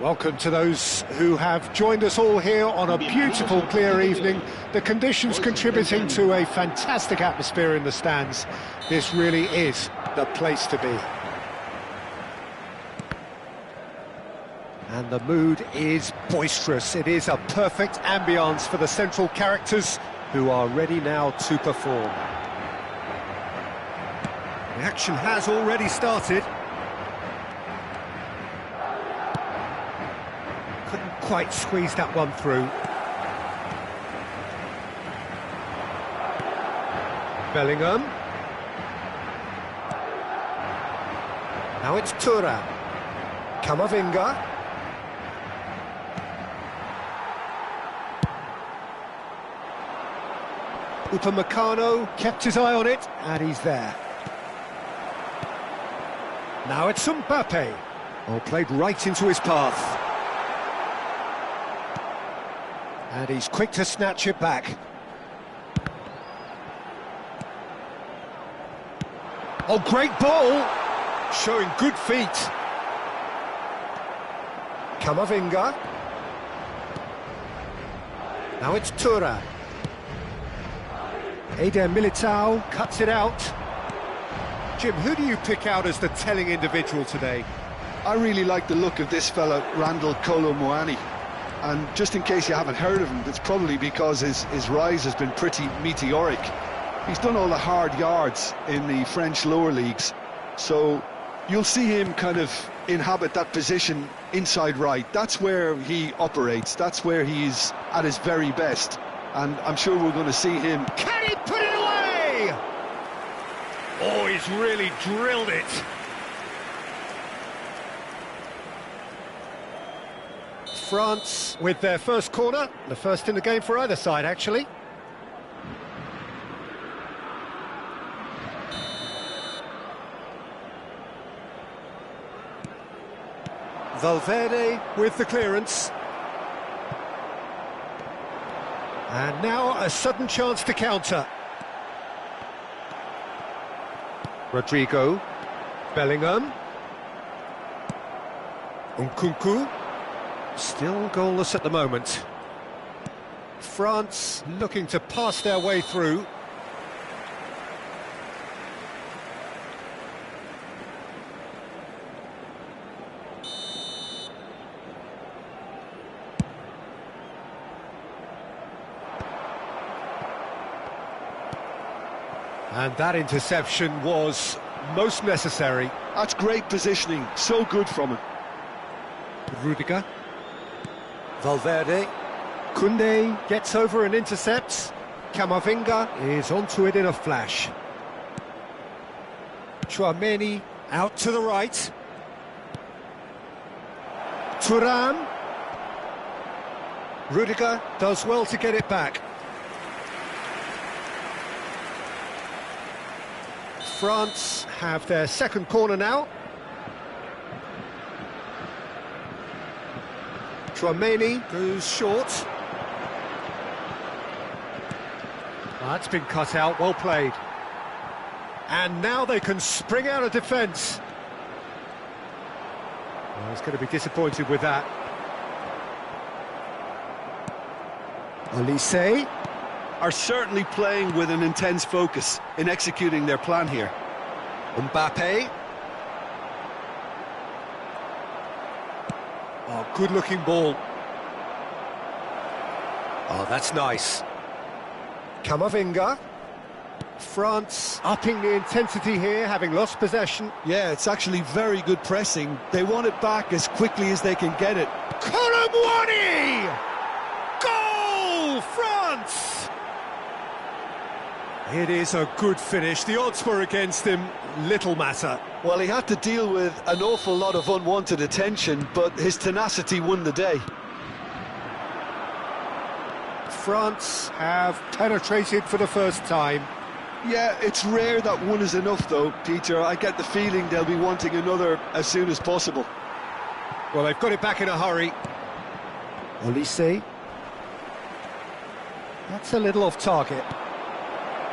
Welcome to those who have joined us all here on a beautiful, clear evening. The conditions contributing to a fantastic atmosphere in the stands. This really is the place to be. And the mood is boisterous. It is a perfect ambience for the central characters who are ready now to perform. The action has already started. Couldn't quite squeeze that one through. Bellingham. Now it's Thuram. Camavinga. Upamecano kept his eye on it, and he's there. Now it's Mbappe. Oh, played right into his path. And he's quick to snatch it back. Oh, great ball! Showing good feet. Camavinga. Now it's Thuram. Eder Militao cuts it out. Jim, who do you pick out as the telling individual today? I really like the look of this fella, Randal Kolo Muani. And just in case you haven't heard of him, it's probably because his rise has been pretty meteoric. He's done all the hard yards in the French lower leagues, so you'll see him kind of inhabit that position inside right. That's where he operates, that's where he's at his very best. And I'm sure we're going to see him. Can he put it away? Oh, he's really drilled it. France with their first corner, the first in the game for either side, actually. Valverde with the clearance. And now a sudden chance to counter. Rodrigo. Bellingham. Nkunku. Still goalless at the moment. France looking to pass their way through. And that interception was most necessary. That's great positioning, so good from him. Rudiger. Valverde. Koundé gets over and intercepts. Camavinga is onto it in a flash. Tchouaméni out to the right. Thuram. Rudiger does well to get it back. France have their second corner now. Tchouaméni goes short. That's been cut out, well played. And now they can spring out of defence. Well, he's going to be disappointed with that. Olise. Are certainly playing with an intense focus in executing their plan here. Mbappe. Oh, good-looking ball. Oh, that's nice. Camavinga. France upping the intensity here, having lost possession. Yeah, it's actually very good pressing. They want it back as quickly as they can get it. Kolo Muani! Goal, France! It is a good finish. The odds were against him, little matter. Well, he had to deal with an awful lot of unwanted attention, but his tenacity won the day. France have penetrated for the first time. Yeah, it's rare that one is enough, though, Peter. I get the feeling they'll be wanting another as soon as possible. Well, they've got it back in a hurry. Olise. That's a little off target.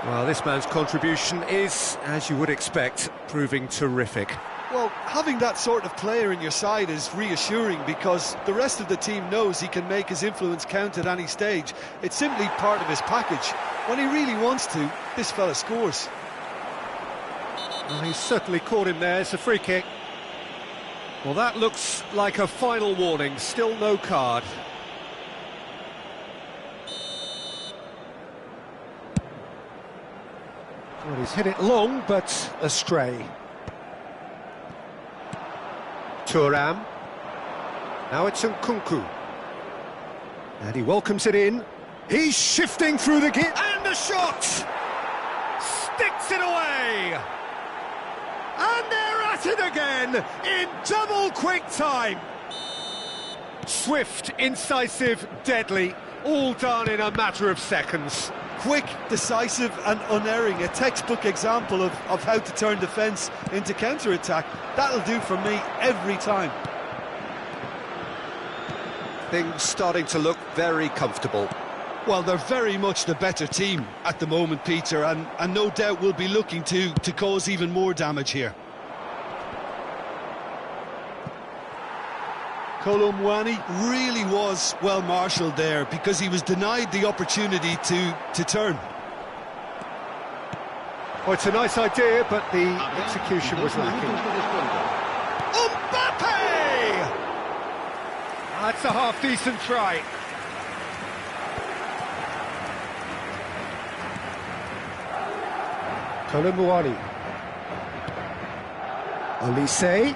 Well, this man's contribution is, as you would expect, proving terrific. Well, having that sort of player in your side is reassuring because the rest of the team knows he can make his influence count at any stage. It's simply part of his package. When he really wants to, this fella scores. Well, he's certainly caught him there. It's a free kick. Well, that looks like a final warning. Still no card. Well, he's hit it long, but astray. Thuram. Now it's Nkunku. And he welcomes it in. He's shifting through the gap. And the shot! Sticks it away! And they're at it again in double quick time. Swift, incisive, deadly, all done in a matter of seconds. Quick, decisive and unerring, a textbook example of how to turn defence into counter-attack. That'll do for me every time. Things starting to look very comfortable. Well, they're very much the better team at the moment, Peter, and no doubt will be looking to cause even more damage here. Kolo Muani really was well marshalled there because he was denied the opportunity to turn. Well, it's a nice idea, but the execution was lacking. Mbappe! That's a half-decent try. Kolo Muani. Olise.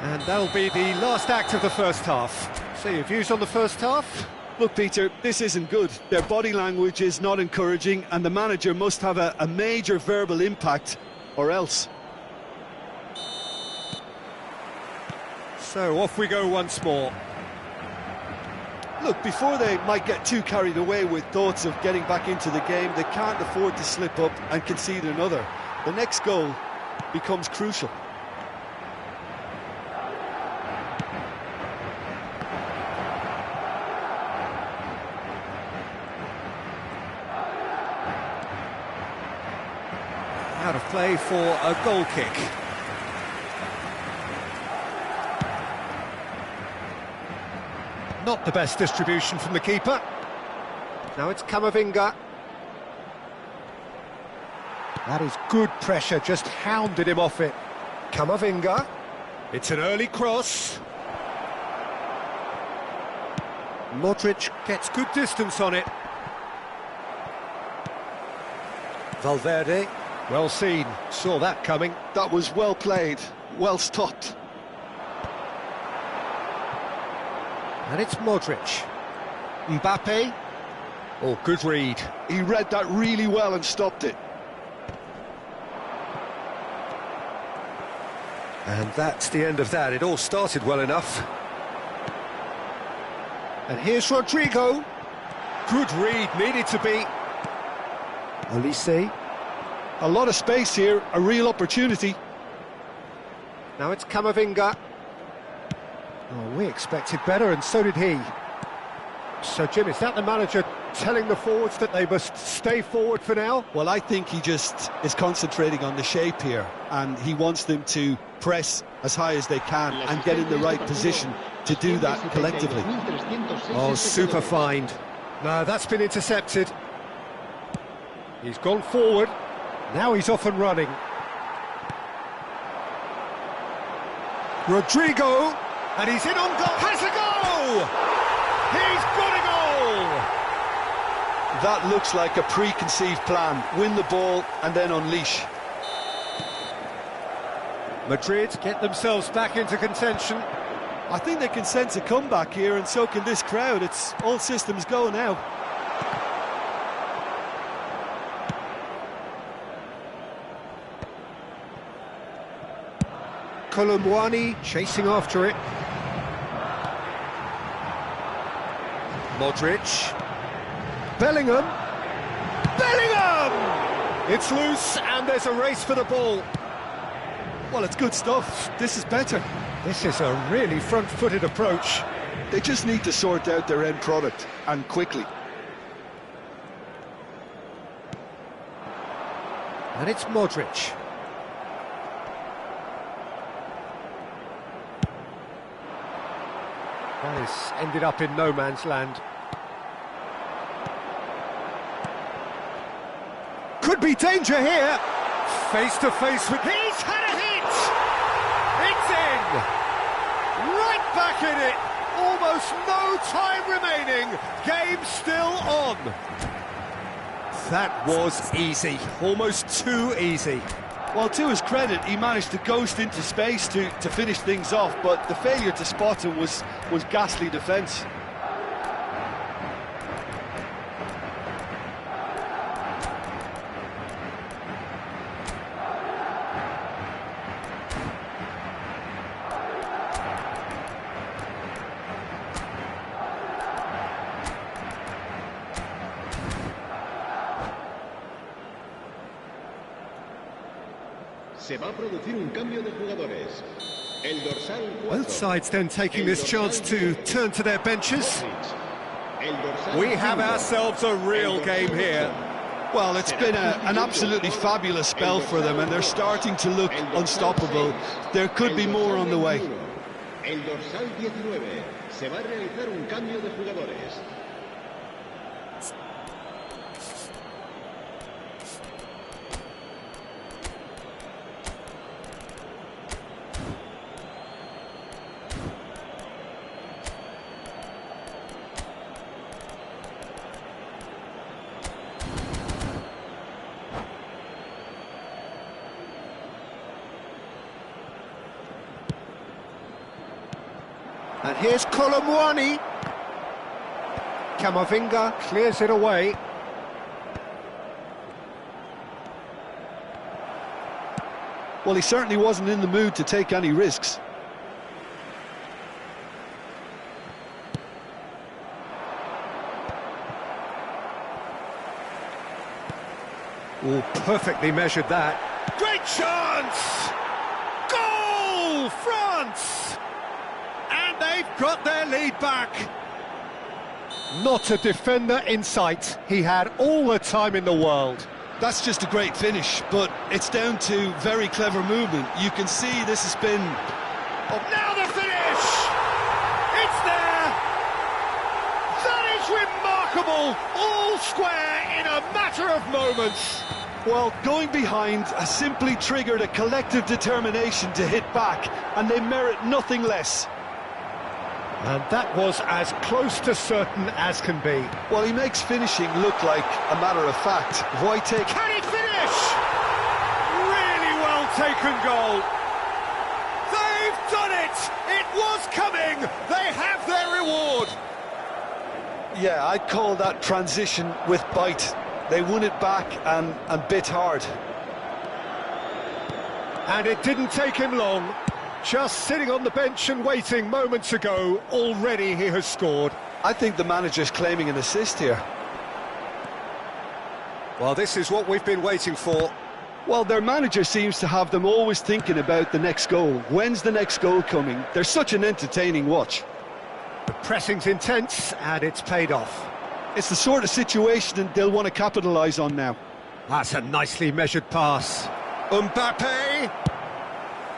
And that'll be the last act of the first half. So your views on the first half? Look, Peter, this isn't good. Their body language is not encouraging, and the manager must have a major verbal impact, or else. So off we go once more. Look, before they might get too carried away with thoughts of getting back into the game, they can't afford to slip up and concede another. The next goal becomes crucial. Out of play for a goal kick. Not the best distribution from the keeper. Now it's Camavinga. That is good pressure, just hounded him off it. Camavinga. It's an early cross. Modric gets good distance on it. Valverde. Well seen, saw that coming. That was well played, well stopped. And it's Modric. Mbappe. Oh, good read. He read that really well and stopped it. And that's the end of that. It all started well enough. And here's Rodrigo. Good read, needed to be. Olise. A lot of space here, a real opportunity. Now it's Camavinga. Oh, we expected better, and so did he. So, Jim, is that the manager telling the forwards that they must stay forward for now? Well, I think he just is concentrating on the shape here, and he wants them to press as high as they can and get in the right position to do that collectively. Oh, super find. No, that's been intercepted. He's gone forward. Now he's off and running. Rodrigo, and he's in on goal. Has a goal! He's got a goal! That looks like a preconceived plan. Win the ball and then unleash. Madrid get themselves back into contention. I think they can sense a comeback here, and so can this crowd. It's all systems go now. Kolo Muani chasing after it. Modric. Bellingham. Bellingham! It's loose and there's a race for the ball. Well, it's good stuff. This is better. This is a really front-footed approach. They just need to sort out their end product, and quickly. And it's Modric. Well, it's ended up in no man's land. Could be danger here. Face to face with... He's had a hit! It's in! Right back in it! Almost no time remaining. Game still on. That was easy. Almost too easy. Well, to his credit, he managed to ghost into space to finish things off, but the failure to spot him was ghastly defence. Se va a producir un cambio de jugadores. El dorsal 4. Both sides then taking this chance to turn to their benches. We have ourselves a real game here. Well, it's been an absolutely fabulous spell for them, and they're starting to look unstoppable. There could be more on the way. El dorsal 19. Se va a realizar un cambio de jugadores. And here's Kolo Muani. Camavinga clears it away. Well, he certainly wasn't in the mood to take any risks. Oh, perfectly measured that. Great chance! Goal, France! And they've got their lead back. Not a defender in sight. He had all the time in the world. That's just a great finish, but it's down to very clever movement. You can see this has been... Oh, now the finish! It's there! That is remarkable! All square in a matter of moments. Well, going behind has simply triggered a collective determination to hit back, and they merit nothing less. And that was as close to certain as can be. Well, he makes finishing look like a matter of fact. Why take... Can he finish? Really well taken goal. They've done it! It was coming! They have their reward! Yeah, I'd call that transition with bite. They won it back and bit hard. And it didn't take him long. Just sitting on the bench and waiting moments ago, already he has scored. I think the manager's claiming an assist here. Well, this is what we've been waiting for. Well, their manager seems to have them always thinking about the next goal. When's the next goal coming? They're such an entertaining watch. The pressing's intense, and it's paid off. It's the sort of situation they'll want to capitalise on now. That's a nicely measured pass. Mbappe!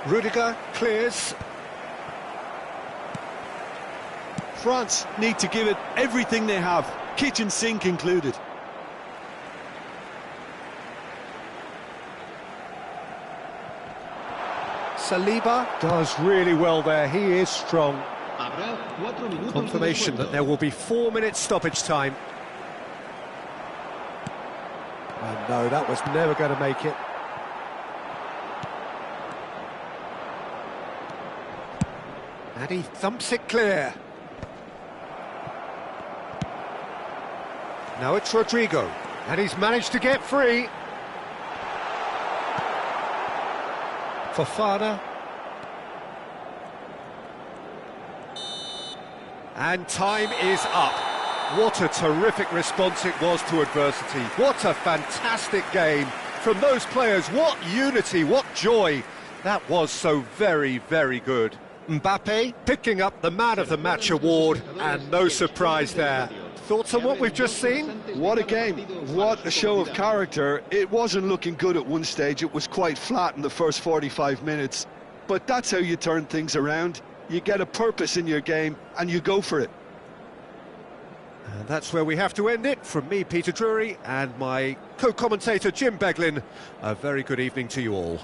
Rudiger clears. France need to give it everything they have, kitchen sink included. Saliba does really well there, he is strong. Confirmation that there will be 4 minutes stoppage time. Oh no, that was never going to make it. And he thumps it clear. Now it's Rodrigo, and he's managed to get free. Fofana. And time is up. What a terrific response it was to adversity. What a fantastic game from those players. What unity, what joy. That was so very, very good. Mbappe picking up the Man of the Match award, and no surprise there. Thoughts on what we've just seen? What a game, what a show of character. It wasn't looking good at one stage, it was quite flat in the first 45 minutes. But that's how you turn things around. you get a purpose in your game, and you go for it. And that's where we have to end it. From me, Peter Drury, and my co-commentator, Jim Beglin, a very good evening to you all.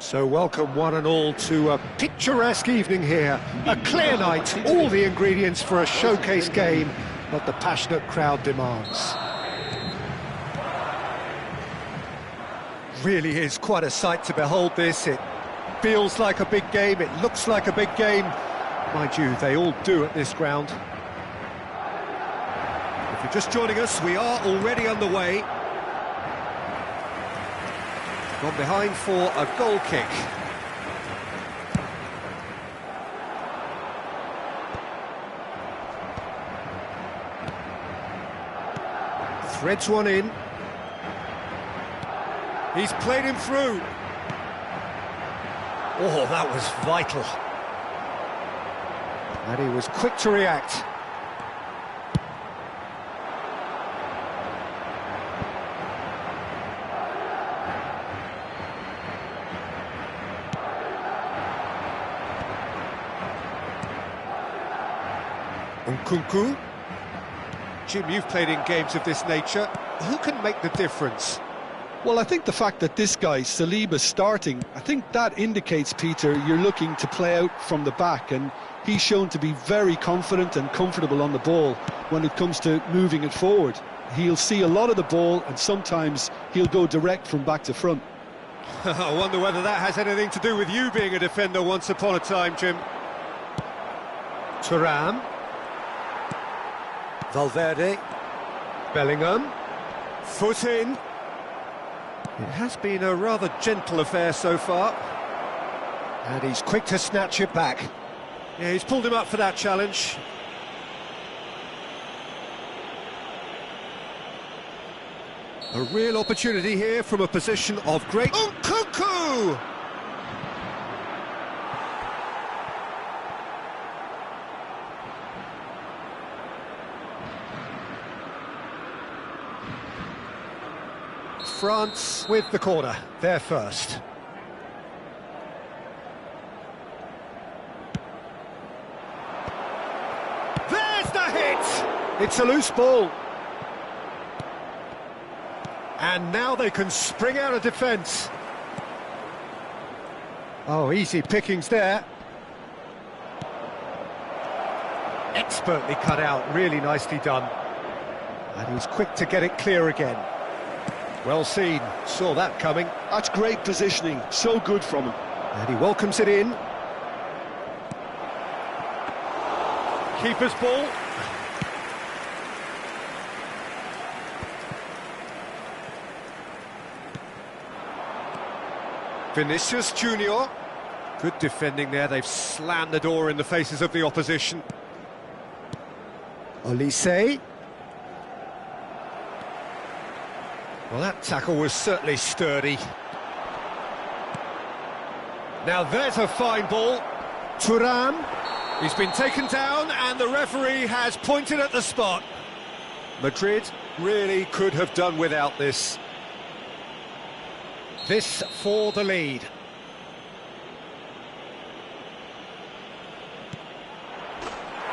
So welcome one and all to a picturesque evening here. A clear night, all the ingredients for a showcase game that the passionate crowd demands. Really is quite a sight to behold this. It feels like a big game, it looks like a big game. Mind you, they all do at this ground. If you're just joining us, we are already underway. Gone behind for a goal kick. Threads one in. He's played him through. Oh, that was vital. And he was quick to react. Nkunku. Jim, you've played in games of this nature. Who can make the difference? Well, I think the fact that this guy, Saliba's starting, I think that indicates, Peter, you're looking to play out from the back, and he's shown to be very confident and comfortable on the ball when it comes to moving it forward. He'll see a lot of the ball, and sometimes he'll go direct from back to front. I wonder whether that has anything to do with you being a defender once upon a time, Jim. Thuram. Valverde. Bellingham. Foot in. It has been a rather gentle affair so far. And he's quick to snatch it back. Yeah, he's pulled him up for that challenge. A real opportunity here from a position of great... Nkunku! France with the corner, they're first. There's the hit! It's a loose ball. And now they can spring out of defence. Oh, easy pickings there. Expertly cut out, really nicely done. And he's quick to get it clear again. Well seen, saw that coming. That's great positioning, so good from him. And he welcomes it in. Keeper's ball. Vinicius Junior. Good defending there, they've slammed the door in the faces of the opposition. Olise. Well, that tackle was certainly sturdy. Now there's a fine ball. Thuram. He's been taken down and the referee has pointed at the spot. Madrid really could have done without this. This for the lead.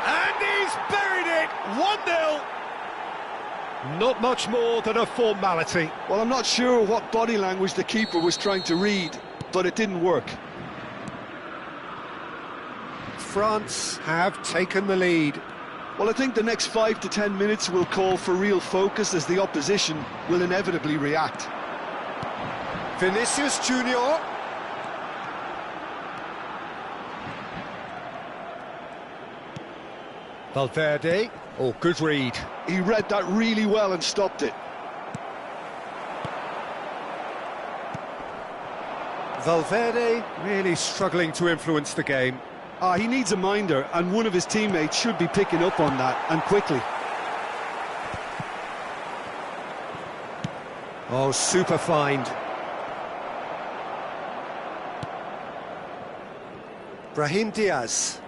And he's buried it! 1-0. Not much more than a formality. Well, I'm not sure what body language the keeper was trying to read, but it didn't work. France have taken the lead. Well, I think the next 5 to 10 minutes will call for real focus as the opposition will inevitably react. Vinicius Junior. Valverde. Oh, good read. He read that really well and stopped it. Valverde really struggling to influence the game. He needs a minder, and one of his teammates should be picking up on that, and quickly. Oh, super find. Brahim Diaz.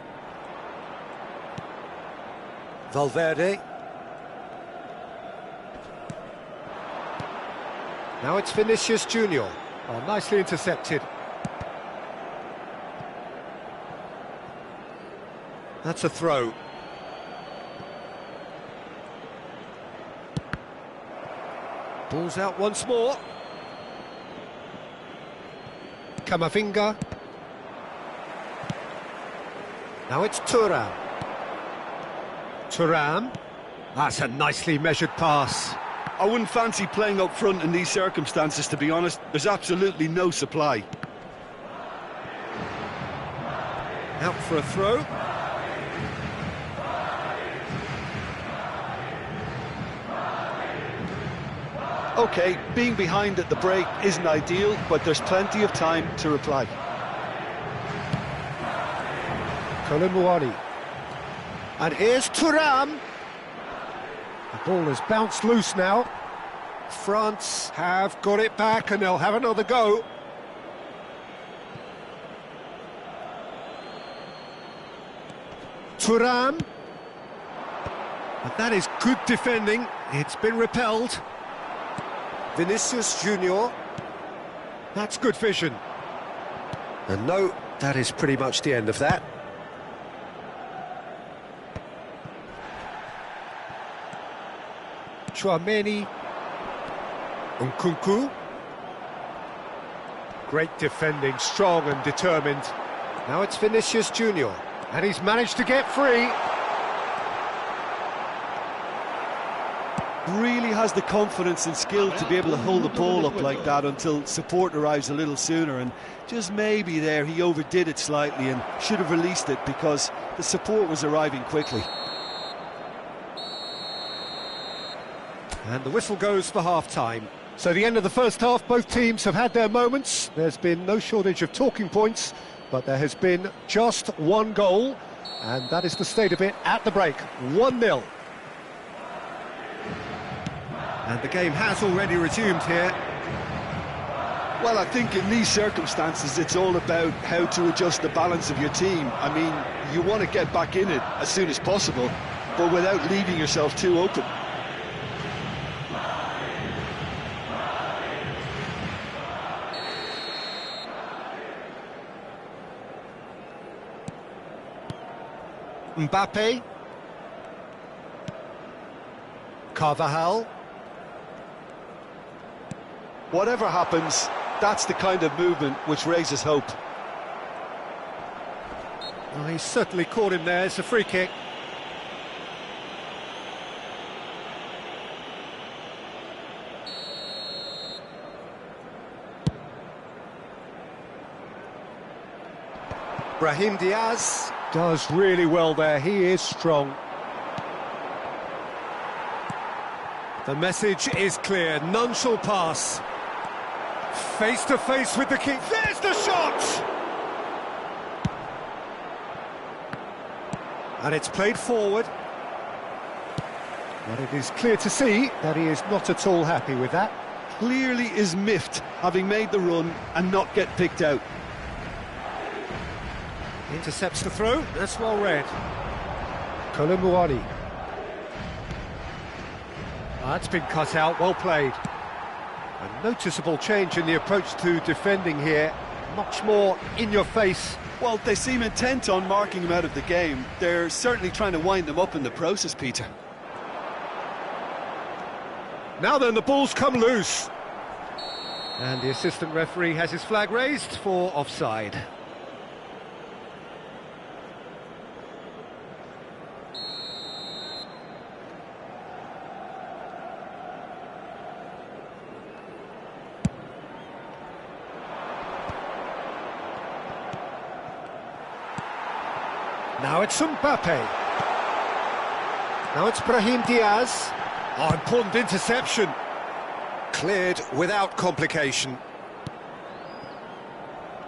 Valverde. Now it's Vinicius Junior. Oh, nicely intercepted. That's a throw. Ball's out once more. Camavinga. Now it's Thuram. Thuram. That's a nicely measured pass. I wouldn't fancy playing up front in these circumstances, to be honest. There's absolutely no supply. Out for a throw. OK, being behind at the break isn't ideal, but there's plenty of time to reply. Kolo Muani. And here's Thuram. The ball has bounced loose now. France have got it back and they'll have another go. Thuram. But that is good defending. It's been repelled. Vinicius Junior. That's good vision. And no, that is pretty much the end of that. Tchouameni. Nkunku. Great defending, strong and determined. Now it's Vinicius Junior, and he's managed to get free. Really has the confidence and skill to be able to hold the ball up like that until support arrives a little sooner, and just maybe there he overdid it slightly and should have released it because the support was arriving quickly. And the whistle goes for half-time. So the end of the first half, both teams have had their moments. There's been no shortage of talking points, but there has been just one goal, and that is the state of it at the break, 1-0. And the game has already resumed here. Well, I think in these circumstances it's all about how to adjust the balance of your team. I mean, you want to get back in it as soon as possible, but without leaving yourself too open. Mbappe. Carvajal. Whatever happens, that's the kind of movement which raises hope. Well, he's certainly caught him there. It's a free kick. Brahim Diaz does really well there. He is strong. The message is clear. None shall pass. Face to face with the keeper. There's the shot! And it's played forward. But it is clear to see that he is not at all happy with that. Clearly is miffed, having made the run and not get picked out. Intercepts the throw. That's well read. Kolo Muani. That's been cut out, well played. A noticeable change in the approach to defending here. Much more in your face. Well, they seem intent on marking him out of the game. They're certainly trying to wind them up in the process, Peter. Now then, the ball's come loose. And the assistant referee has his flag raised for offside. Now it's Mbappe. Now it's Brahim Diaz. Oh, important interception. Cleared without complication.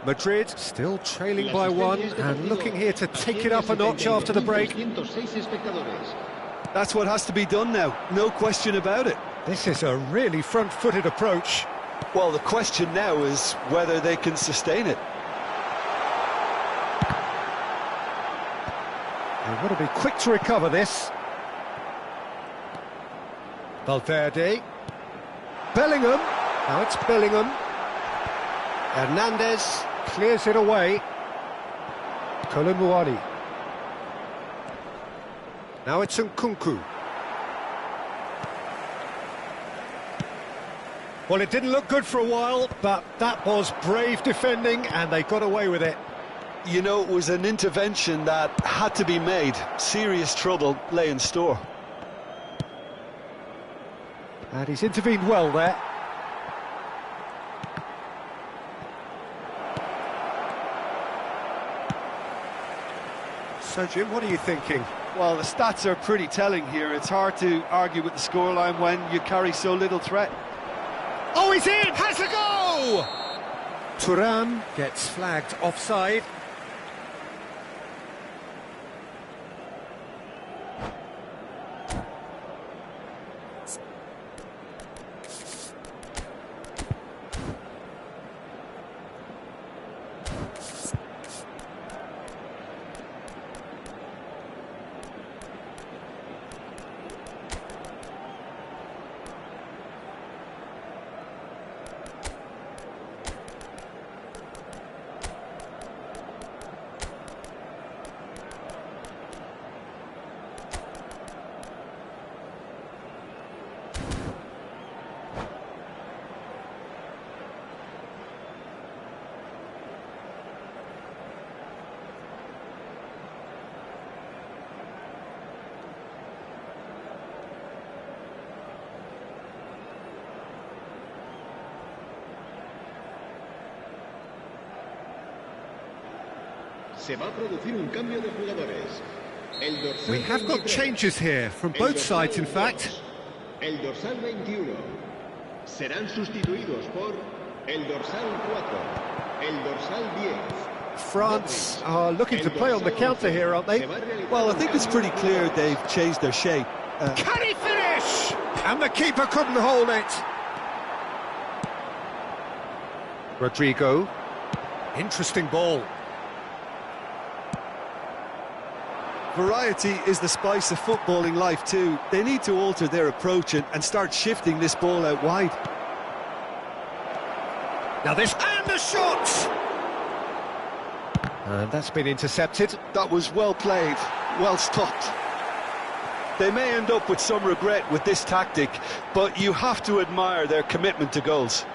Madrid still trailing by one and looking here to take it up a notch after the break. That's what has to be done now, no question about it. This is a really front-footed approach. Well, the question now is whether they can sustain it. They've got to be quick to recover this. Valverde. Bellingham. Now it's Bellingham. Hernandez clears it away. Kolo Muani. Now it's Nkunku. Well, it didn't look good for a while, but that was brave defending and they got away with it. You know, it was an intervention that had to be made. Serious trouble lay in store. And he's intervened well there. So, Jim, what are you thinking? Well, the stats are pretty telling here. It's hard to argue with the scoreline when you carry so little threat. Oh, he's in! Has a go! Thuram gets flagged offside. Se va a producir un cambio de jugadores. El dorsal We have got 23. changes here, from El both dorsal sides in 22. fact. El dorsal 21. Serán sustituidos por el dorsal 4. El dorsal 10. France are looking to play on the counter here, aren't they? Well, I think it's pretty clear they've changed their shape. Can he finish? And the keeper couldn't hold it. Rodrigo. Interesting ball. Variety is the spice of footballing life too. They need to alter their approach and start shifting this ball out wide. Now this, and the shot! And that's been intercepted. That was well played, well stopped. They may end up with some regret with this tactic, but you have to admire their commitment to goals.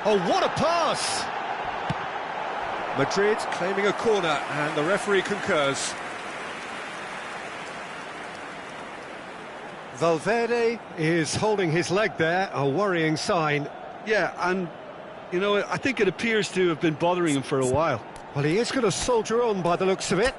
Oh, what a pass! Madrid claiming a corner, and the referee concurs. Valverde is holding his leg there, a worrying sign. Yeah, and, you know, I think it appears to have been bothering him for a while. Well, he is going to soldier on by the looks of it.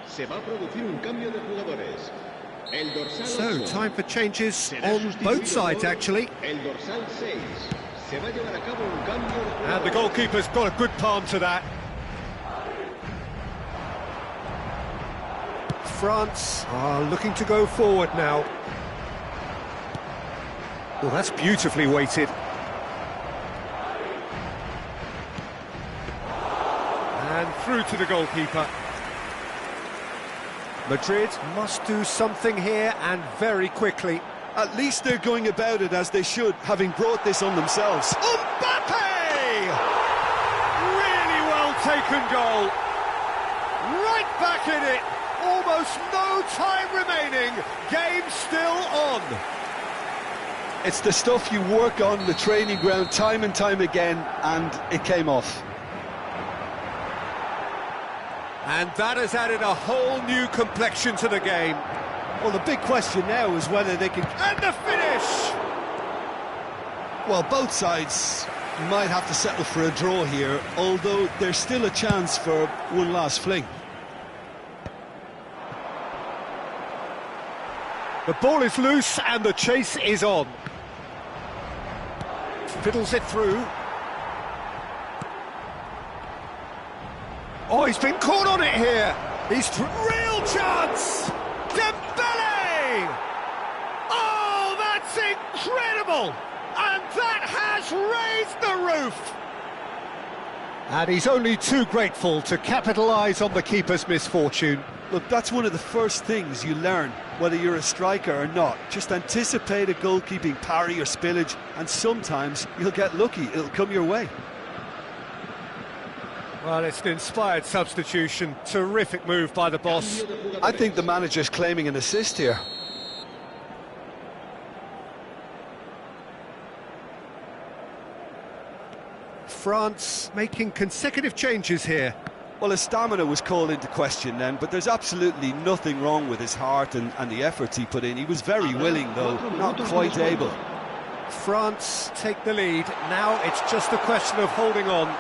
Se va a producir un cambio de jugadores. El dorsal So, 8 time for changes será on sustituido both sides, por actually. El dorsal 6. Se va a llevar a cabo un cambio de jugadores. And the goalkeeper's got a good palm to that. France are looking to go forward now. Well, that's beautifully weighted. And through to the goalkeeper. Madrid must do something here, and very quickly. At least they're going about it as they should, having brought this on themselves. Mbappe! Really well taken goal. Right back in it. Almost no time remaining. Game still on. It's the stuff you work on the training ground time and time again, and it came off. And that has added a whole new complexion to the game. Well, the big question now is whether they can... And the finish! Well, both sides might have to settle for a draw here, although there's still a chance for one last fling. The ball is loose and the chase is on. Fiddles it through. Oh, he's been caught on it here. He's real chance. Dembele! Oh, that's incredible! And that has raised the roof. And he's only too grateful to capitalise on the keeper's misfortune. Look, that's one of the first things you learn, whether you're a striker or not. Just anticipate a goalkeeping parry or spillage, and sometimes you'll get lucky, it'll come your way. Well, it's an inspired substitution. Terrific move by the boss. I think the manager's claiming an assist here. France making consecutive changes here. Well, his stamina was called into question then, but there's absolutely nothing wrong with his heart and the efforts he put in. He was very willing, though, not quite able. France take the lead. Now it's just a question of holding on.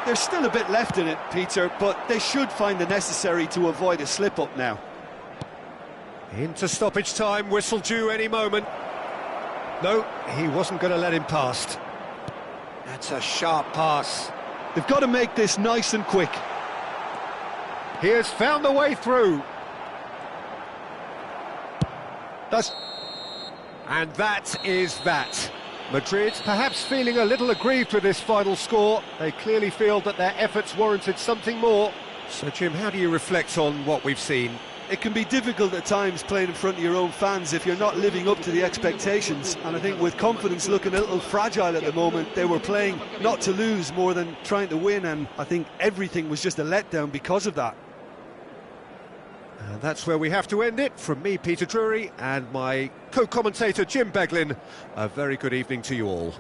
There's still a bit left in it, Peter, but they should find the necessary to avoid a slip-up now. Into stoppage time, whistle due any moment. No, he wasn't going to let him pass. That's a sharp pass. They've got to make this nice and quick. He has found the way through. And that is that. Madrid perhaps feeling a little aggrieved with this final score. They clearly feel that their efforts warranted something more. So, Jim, how do you reflect on what we've seen? It can be difficult at times playing in front of your own fans if you're not living up to the expectations. And I think with confidence looking a little fragile at the moment, they were playing not to lose more than trying to win. And I think everything was just a letdown because of that. And that's where we have to end it. From me, Peter Drury, and my co-commentator, Jim Beglin. A very good evening to you all.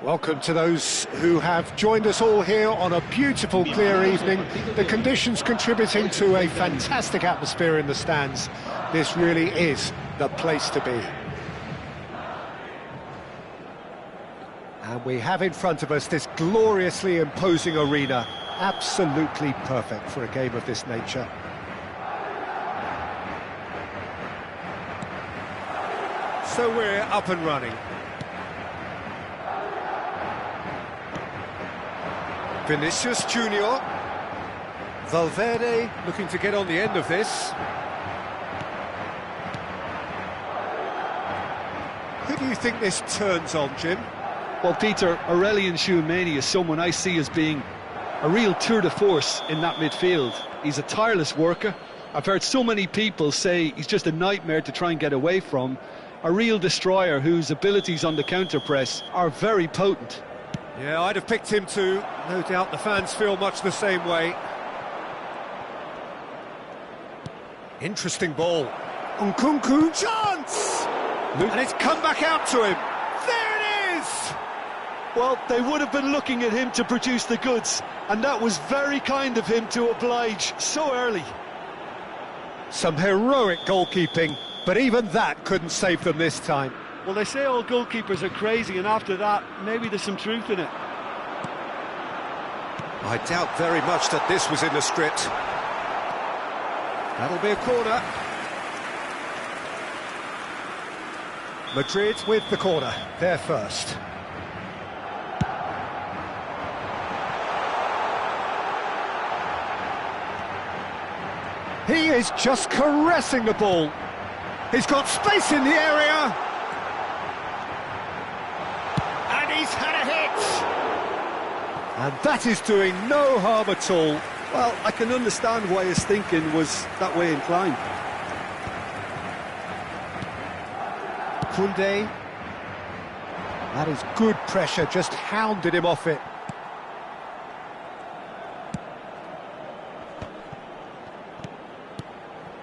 Welcome to those who have joined us all here on a beautiful, clear evening. The conditions contributing to a fantastic atmosphere in the stands. This really is the place to be. And we have in front of us this gloriously imposing arena. Absolutely perfect for a game of this nature. So we're up and running. Vinicius Junior. Valverde looking to get on the end of this. Who do you think this turns on, Jim? Well, Peter, Aurelien Tchouameni is someone I see as being a real tour de force in that midfield. He's a tireless worker. I've heard so many people say he's just a nightmare to try and get away from. A real destroyer whose abilities on the counter-press are very potent. Yeah, I'd have picked him too. No doubt the fans feel much the same way. Interesting ball. Nkunku, chance! And it's come back out to him. There it is! Well, they would have been looking at him to produce the goods, and that was very kind of him to oblige so early. Some heroic goalkeeping, but even that couldn't save them this time. Well, they say all goalkeepers are crazy, and after that, maybe there's some truth in it. I doubt very much that this was in the script. That'll be a corner. Madrid with the corner, they're first. He is just caressing the ball. He's got space in the area. And he's had a hit. And that is doing no harm at all. Well, I can understand why his thinking was that way inclined. Koundé. That is good pressure, just hounded him off it.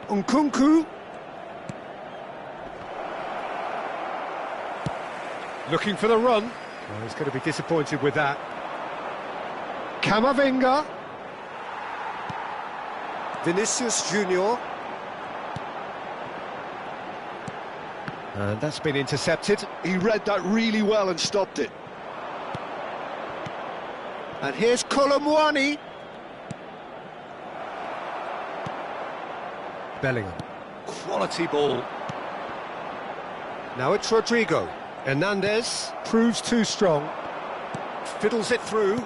Nkunku. Looking for the run. Well, he's going to be disappointed with that. Camavinga. Vinicius Junior. And that's been intercepted. He read that really well and stopped it. And here's Kolo Muani. Bellingham. Quality ball. Now it's Rodrigo. Hernandez proves too strong. Fiddles it through.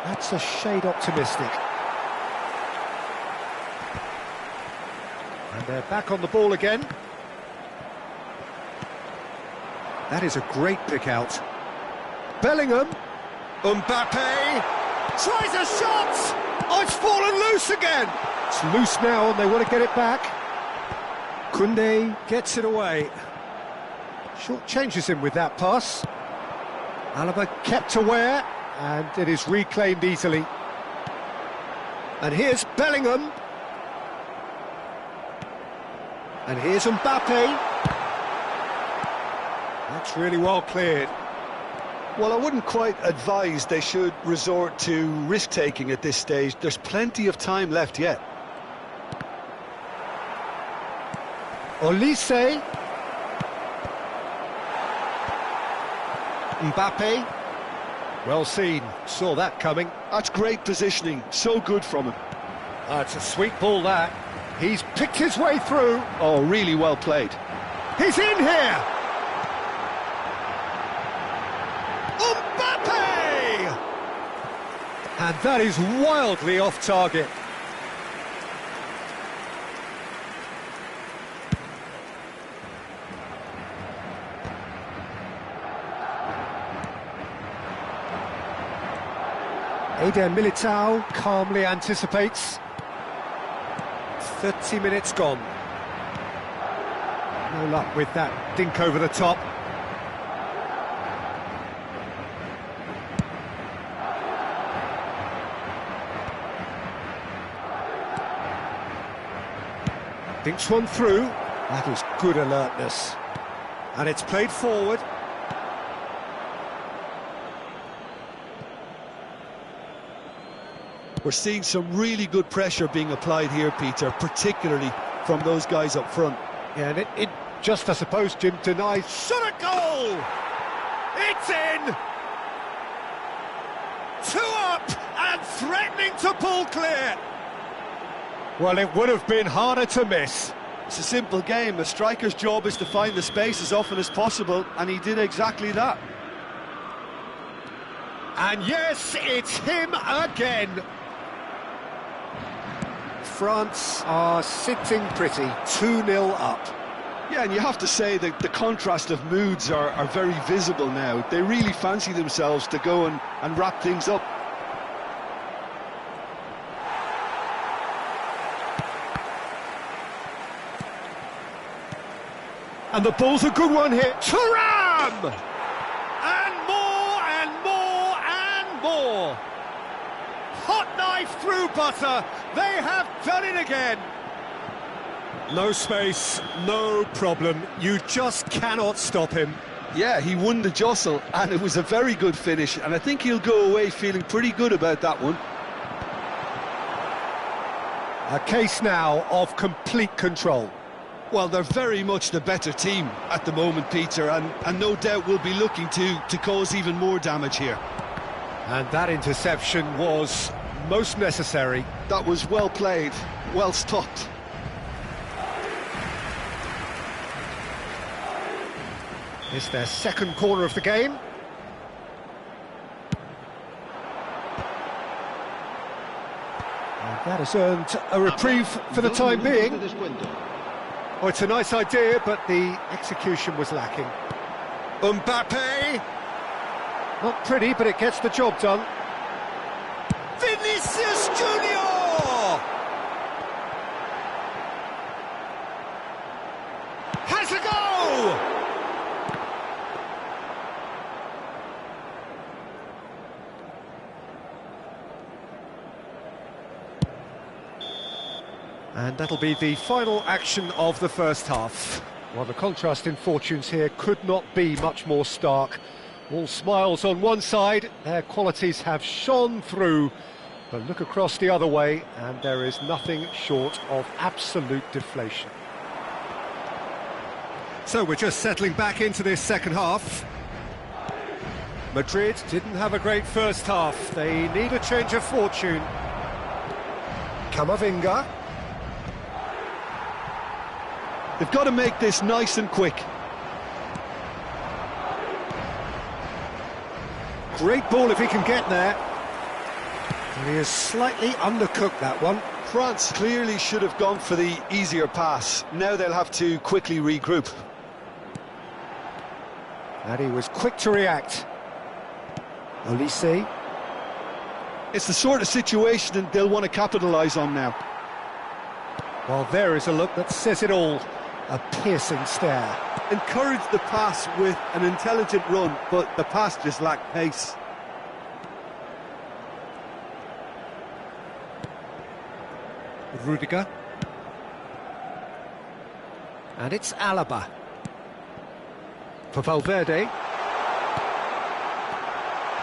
That's a shade optimistic. And they're back on the ball again. That is a great pick out. Bellingham. Mbappe tries a shot! Oh, it's fallen loose again! It's loose now and they want to get it back. Koundé gets it away. Short changes him with that pass. Alaba kept aware, and it is reclaimed easily. And here's Bellingham. And here's Mbappe. That's really well cleared. Well, I wouldn't quite advise they should resort to risk-taking at this stage. There's plenty of time left yet. Olise. Mbappe. Well seen, saw that coming. That's great positioning, so good from him. It's a sweet ball, that. He's picked his way through. Oh, really well played. He's in here! Mbappe! And that is wildly off target. Eder Militao calmly anticipates. 30 minutes gone. No luck with that dink over the top. Dinks one through. That is good alertness. And it's played forward. We're seeing some really good pressure being applied here, Peter, particularly from those guys up front. Yeah, and it just, I suppose, Jim, denies. Shot a goal! It's in! 2 up and threatening to pull clear. Well, it would have been harder to miss. It's a simple game. The striker's job is to find the space as often as possible, and he did exactly that. And yes, it's him again. France are sitting pretty, 2-0 up. Yeah, and you have to say that the contrast of moods are very visible now. They really fancy themselves to go and wrap things up. And the ball's a good one here. Thuram! And more and more and more. Hot knife through butter. They have done it again. No space, no problem. You just cannot stop him. Yeah, he won the jostle, and it was a very good finish, and I think he'll go away feeling pretty good about that one. A case now of complete control. Well, they're very much the better team at the moment, Peter, and no doubt will be looking to cause even more damage here. And that interception was most necessary. That was well played, well stopped. It's their second corner of the game. And that has earned a reprieve for the time being. Oh, it's a nice idea, but the execution was lacking. Mbappe! Not pretty, but it gets the job done. Vinicius Junior! Has a go! And that'll be the final action of the first half. Well, the contrast in fortunes here could not be much more stark. All smiles on one side, their qualities have shone through. But look across the other way, and there is nothing short of absolute deflation. So we're just settling back into this second half. Madrid didn't have a great first half. They need a change of fortune. Camavinga. They've got to make this nice and quick. Great ball if he can get there. And he has slightly undercooked that one. France clearly should have gone for the easier pass. Now they'll have to quickly regroup. And he was quick to react. Olise. It's the sort of situation that they'll want to capitalise on now. Well, there is a look that says it all. A piercing stare. Encouraged the pass with an intelligent run, but the pass just lacked pace. Rudiger. And it's Alaba. For Valverde.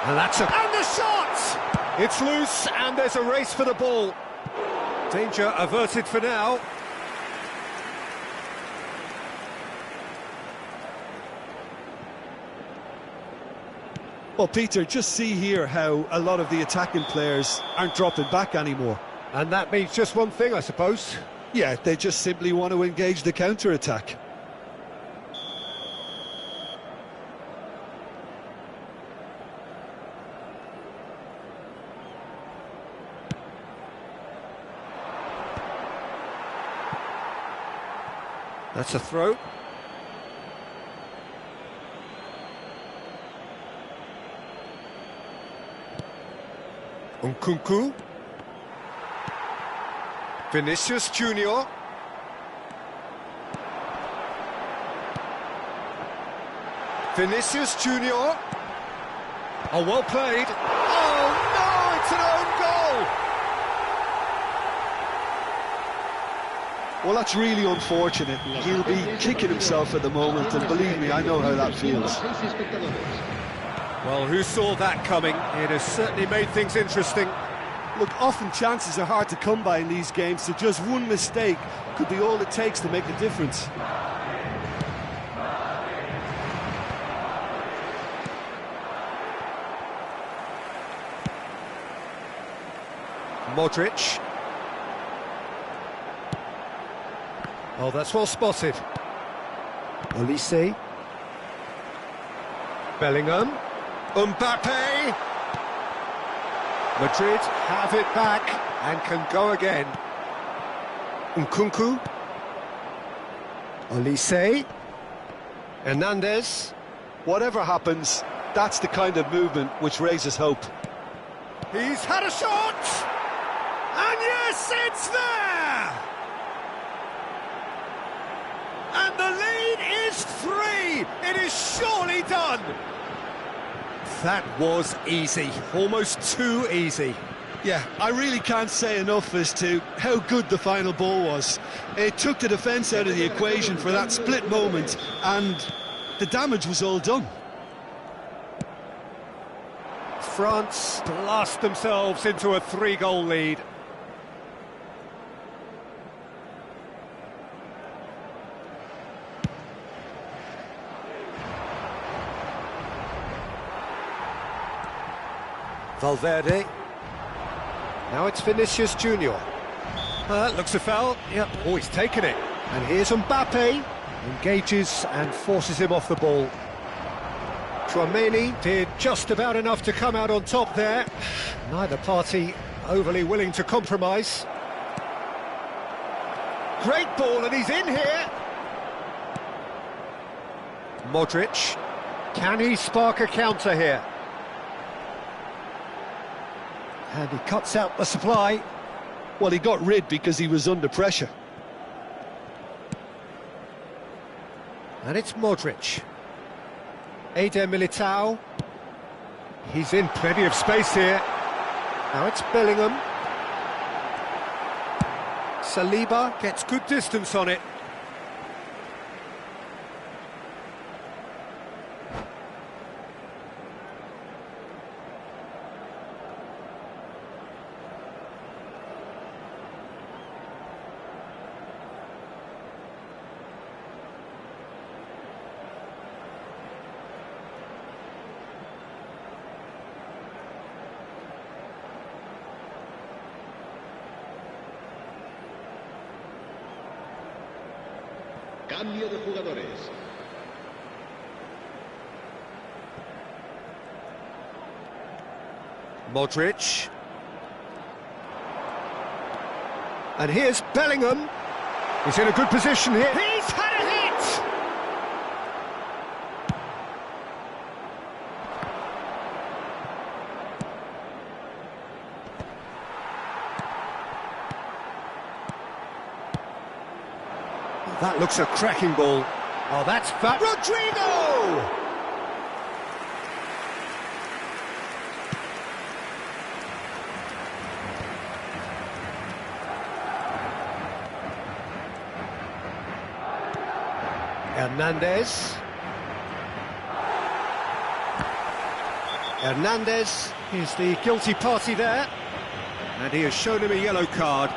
And that's a... And the shot! It's loose, and there's a race for the ball. Danger averted for now. Well, Peter, just see here how a lot of the attacking players aren't dropping back anymore. And that means just one thing, I suppose. Yeah, they just simply want to engage the counter-attack. That's a throw. Nkunku. Vinicius Junior. Vinicius Junior. Oh, well played. Oh, no, it's an own goal! Well, that's really unfortunate. He'll be kicking himself at the moment, and believe me, I know how that feels. Well, who saw that coming? It has certainly made things interesting. Look, often chances are hard to come by in these games, so just one mistake could be all it takes to make the difference. Modric. Oh, that's well spotted. Olise. Bellingham. Mbappe. Madrid have it back and can go again. Nkunku. Olise. Hernandez. Whatever happens, that's the kind of movement which raises hope. He's had a shot! And yes, it's there! And the lead is 3! It is surely done! That was easy, almost too easy. Yeah, I really can't say enough as to how good the final ball was. It took the defence out of the equation for that split moment, and the damage was all done. France blast themselves into a 3-goal lead. Valverde. Now it's Vinicius Junior. Looks a foul. Yep. Oh, he's taken it. And here's Mbappe. Engages and forces him off the ball. Tchouaméni did just about enough to come out on top there. Neither party overly willing to compromise. Great ball, and he's in here. Modric. Can he spark a counter here? And he cuts out the supply. Well, he got rid because he was under pressure. And it's Modric. Eder Militao. He's in plenty of space here. Now it's Bellingham. Saliba gets good distance on it. Cambio de jugadores. Modric. And here's Bellingham. He's in a good position here. He's had a hit! That looks a cracking ball. Oh, that's fat. Rodrigo! Hernandez. Hernandez is the guilty party there. And he has shown him a yellow card.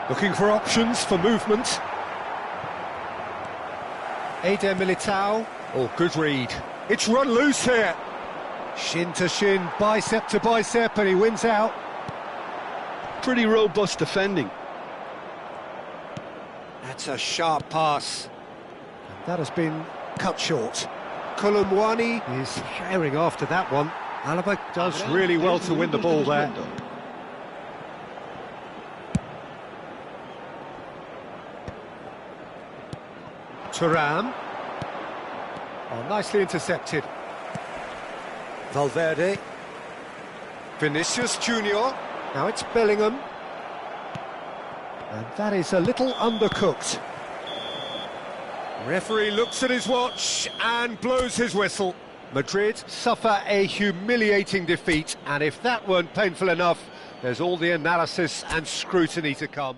Looking for options for movement. Eder Militao. Oh, good read. It's run loose here. Shin to shin, bicep to bicep, and he wins out. Pretty robust defending. That's a sharp pass. And that has been cut short. Kolo Muani is herring after that one. Alaba does really well to win the ball there. Thuram. Oh, nicely intercepted. Valverde. Vinicius Junior. Now it's Bellingham. And that is a little undercooked. Referee looks at his watch and blows his whistle. Madrid suffer a humiliating defeat, and if that weren't painful enough, there's all the analysis and scrutiny to come.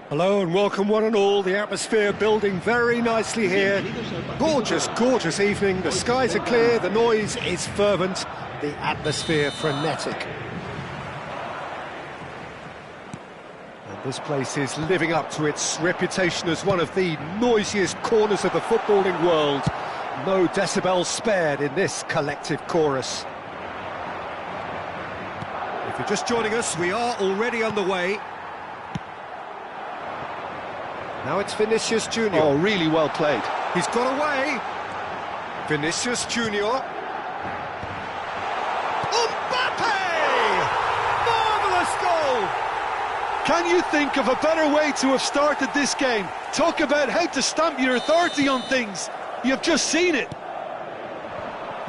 Hello and welcome one and all. The atmosphere building very nicely here. Gorgeous, gorgeous evening. The skies are clear, the noise is fervent, the atmosphere frenetic. And this place is living up to its reputation as one of the noisiest corners of the footballing world. No decibels spared in this collective chorus. If you're just joining us, we are already underway. Now it's Vinicius Junior. Oh, really well played. He's got away. Vinicius Junior. Mbappe! Marvellous goal! Can you think of a better way to have started this game? Talk about how to stamp your authority on things. You've just seen it.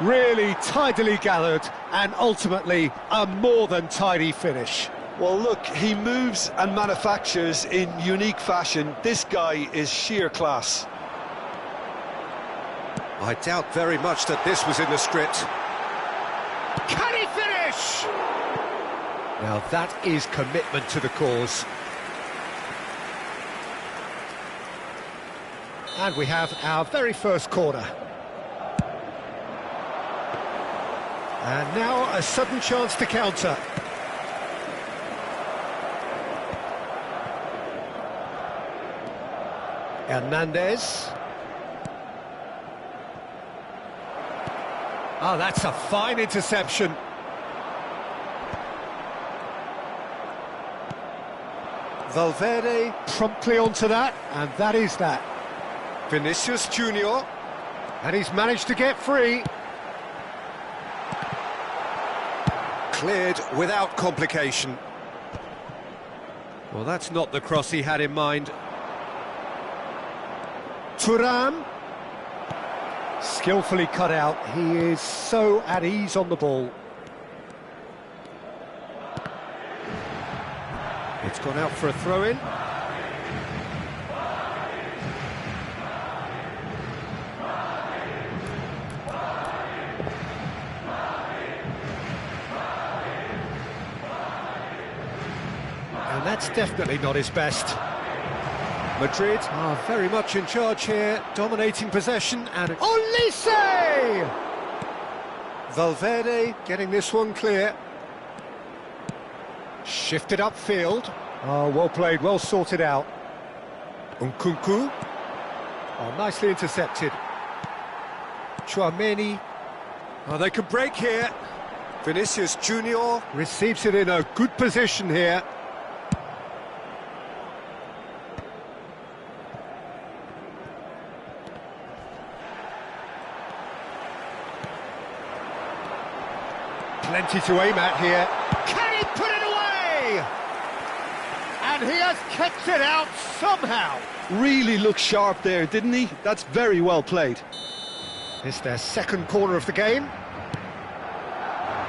Really tidily gathered, and ultimately a more than tidy finish. Well, look, he moves and manufactures in unique fashion. This guy is sheer class. I doubt very much that this was in the script. Can he finish? Now that is commitment to the cause. And we have our very first corner. And now a sudden chance to counter. Hernandez. Oh, that's a fine interception. Valverde promptly onto that, and that is that. Vinicius Junior. And he's managed to get free. Cleared without complication. Well, that's not the cross he had in mind. Thuram. Skillfully cut out. He is so at ease on the ball. It's gone out for a throw-in. And that's definitely not his best. Madrid are very much in charge here, dominating possession, and Olise! Valverde getting this one clear. Shifted upfield. Oh, well played, well sorted out. Nkunku. Oh, nicely intercepted. Tchouaméni. Oh, they could break here. Vinicius Junior. Receives it in a good position here. Plenty to aim at here. Can he put it away? And he has kept it out somehow. Really looked sharp there, didn't he? That's very well played. It's their second corner of the game.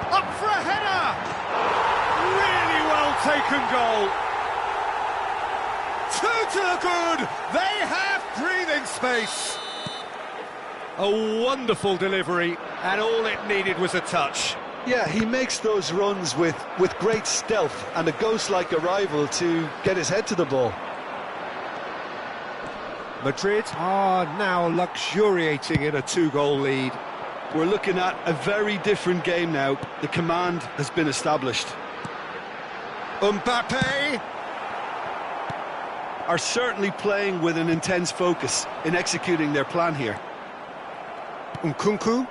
Up for a header! Really well taken goal. Two to the good. They have breathing space. A wonderful delivery, and all it needed was a touch. Yeah, he makes those runs with great stealth and a ghost-like arrival to get his head to the ball. Madrid are now luxuriating in a two-goal lead. We're looking at a very different game now. The command has been established. Mbappe are certainly playing with an intense focus in executing their plan here. Nkunku.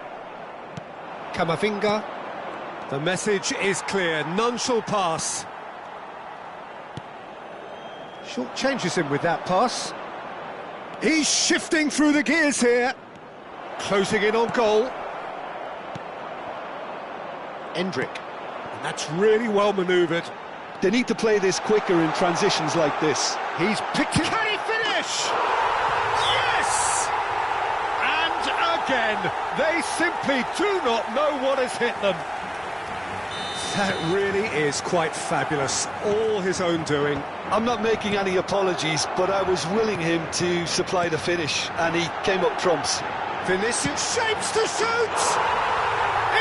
Camavinga. The message is clear, none shall pass. Short changes him with that pass. He's shifting through the gears here. Closing in on goal. Endrick. And that's really well manoeuvred. They need to play this quicker in transitions like this. He's picked it. Can he finish? Yes! And again, they simply do not know what has hit them. That really is quite fabulous, all his own doing. I'm not making any apologies, but I was willing him to supply the finish, and he came up trumps. Vinicius shapes to shoot!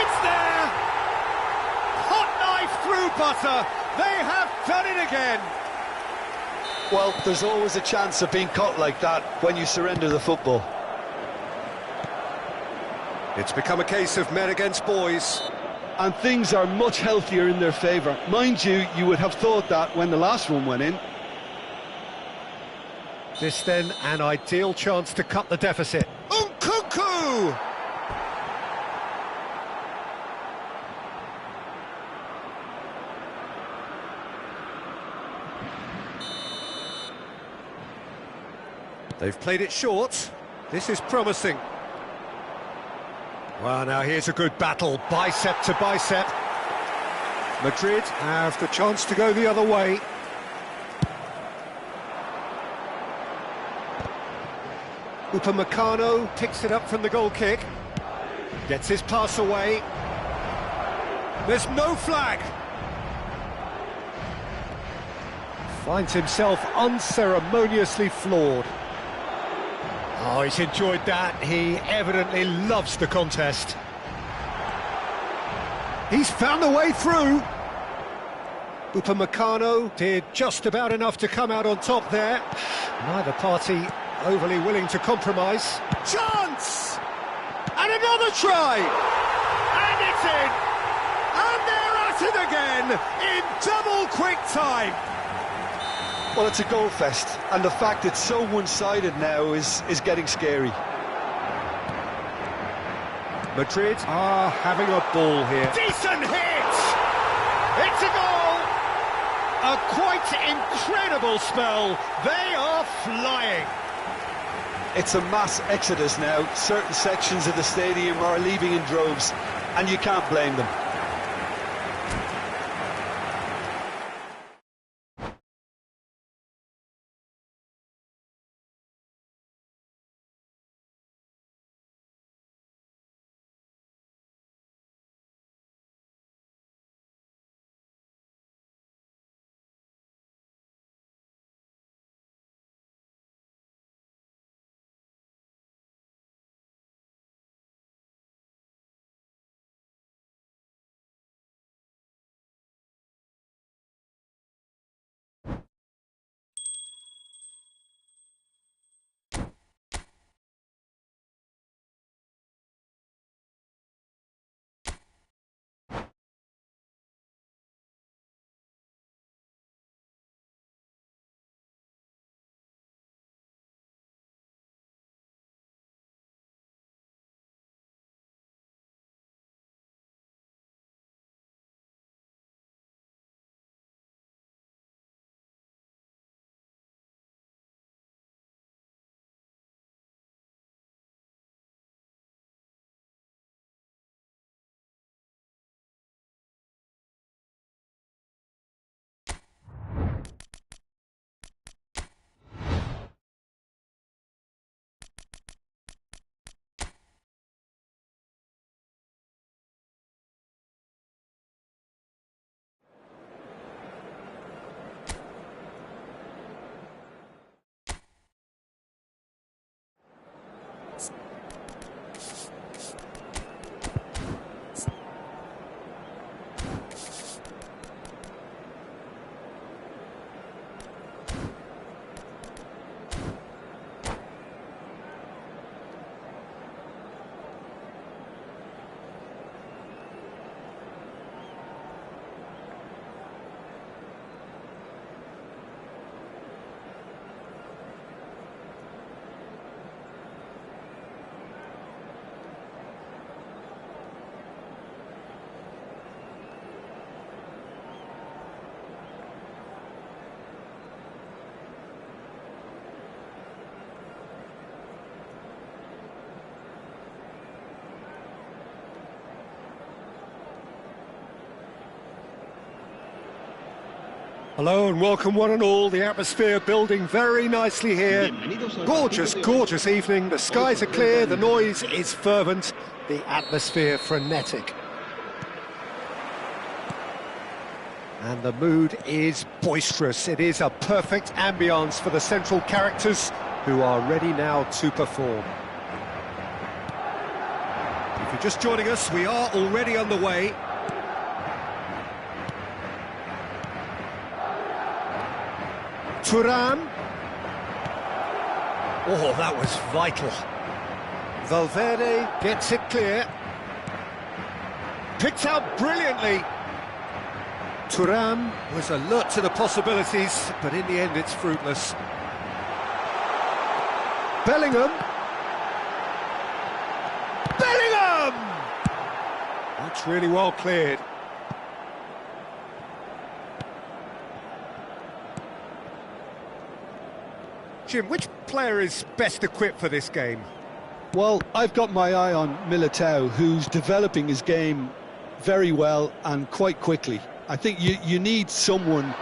It's there! Hot knife through butter! They have done it again! Well, there's always a chance of being caught like that when you surrender the football. It's become a case of men against boys. And things are much healthier in their favour. Mind you, you would have thought that when the last one went in. This then, an ideal chance to cut the deficit. Nkunku! They've played it short. This is promising. Well, now here's a good battle, bicep to bicep. Madrid have the chance to go the other way. Upamecano picks it up from the goal kick. Gets his pass away. There's no flag. Finds himself unceremoniously floored. Oh, he's enjoyed that. He evidently loves the contest. He's found a way through. Upamecano did just about enough to come out on top there. Neither party overly willing to compromise. Chance! And another try! And it's in! And they're at it again in double quick time! Well, it's a goal fest, and the fact it's so one-sided now is getting scary. Madrid are having a ball here. Decent hit! It's a goal! A quite incredible spell. They are flying. It's a mass exodus now. Certain sections of the stadium are leaving in droves, and you can't blame them. Hello and welcome one and all. The atmosphere building very nicely here. Gorgeous, gorgeous evening. The skies are clear, the noise is fervent, the atmosphere frenetic. And the mood is boisterous. It is a perfect ambience for the central characters who are ready now to perform. If you're just joining us, we are already underway. Thuram. Oh, that was vital. Valverde gets it clear. Picked out brilliantly. Thuram was alert to the possibilities, but in the end it's fruitless. Bellingham. Bellingham! That's really well cleared. Jim, which player is best equipped for this game? Well, I've got my eye on Militao, who's developing his game very well and quite quickly. I think you need someone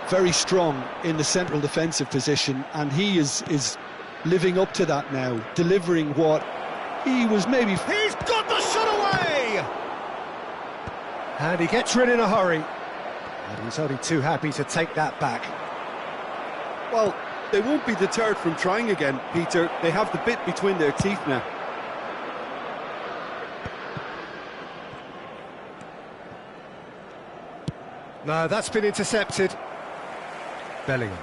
very strong in the central defensive position, and he is living up to that now, delivering what he was maybe... He's got the shot away! And he gets rid in a hurry. And he's only too happy to take that back. Well, they won't be deterred from trying again, Peter. They have the bit between their teeth now. No, that's been intercepted. Bellingham.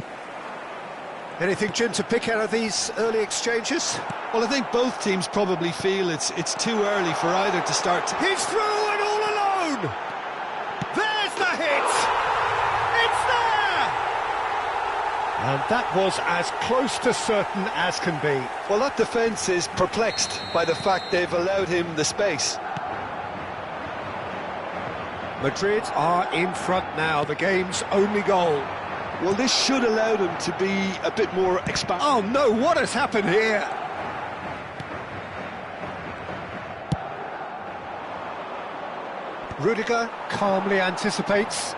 Anything, Jim, to pick out of these early exchanges? Well, I think both teams probably feel it's too early for either to start. He's through and all alone! There's the hit! It's there! And that was as close to certain as can be. Well, that defence is perplexed by the fact they've allowed him the space. Madrid are in front now, the game's only goal. Well, this should allow them to be a bit more expansive. Oh no, what has happened here? Rudiger calmly anticipates.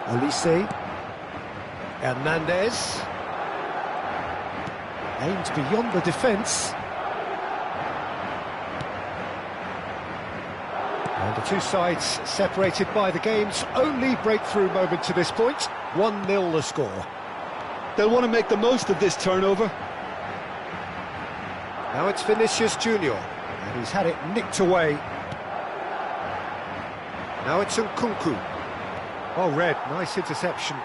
Olise. Hernandez. Aimed beyond the defence. And the two sides separated by the game's only breakthrough moment to this point. 1-0 the score. They'll want to make the most of this turnover. Now it's Vinicius Junior, and he's had it nicked away. Now it's Nkunku. Oh, Red, nice interception.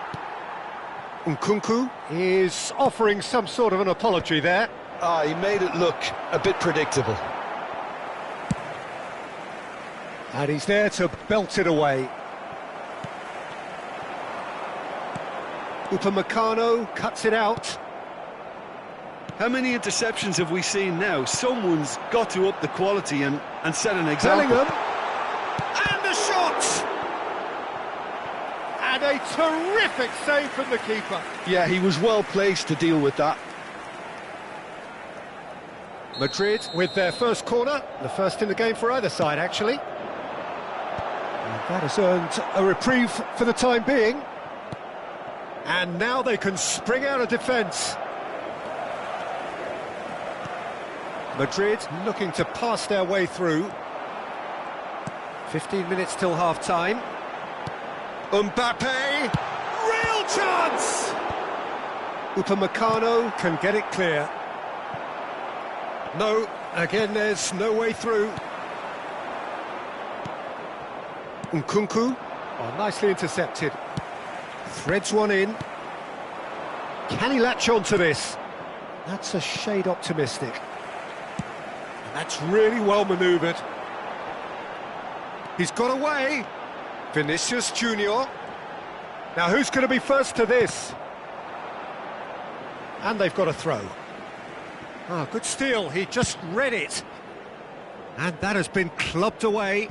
Nkunku is offering some sort of an apology there. He made it look a bit predictable. And he's there to belt it away. Upamecano cuts it out. How many interceptions have we seen now? Someone's got to up the quality and set an example. Bellingham. And the shot! And a terrific save from the keeper. Yeah, he was well placed to deal with that. Madrid with their first corner, the first in the game for either side, actually. And that has earned a reprieve for the time being. And now they can spring out of defence. Madrid looking to pass their way through. 15 minutes till half-time. Mbappe! Real chance! Upamecano can get it clear. No, again there's no way through. Nkunku, oh, nicely intercepted. Threads one in. Can he latch on to this? That's a shade optimistic. And that's really well manoeuvred. He's got away. Vinicius Junior. Now who's going to be first to this? And they've got a throw. Ah, good steal, he just read it. And that has been clubbed away.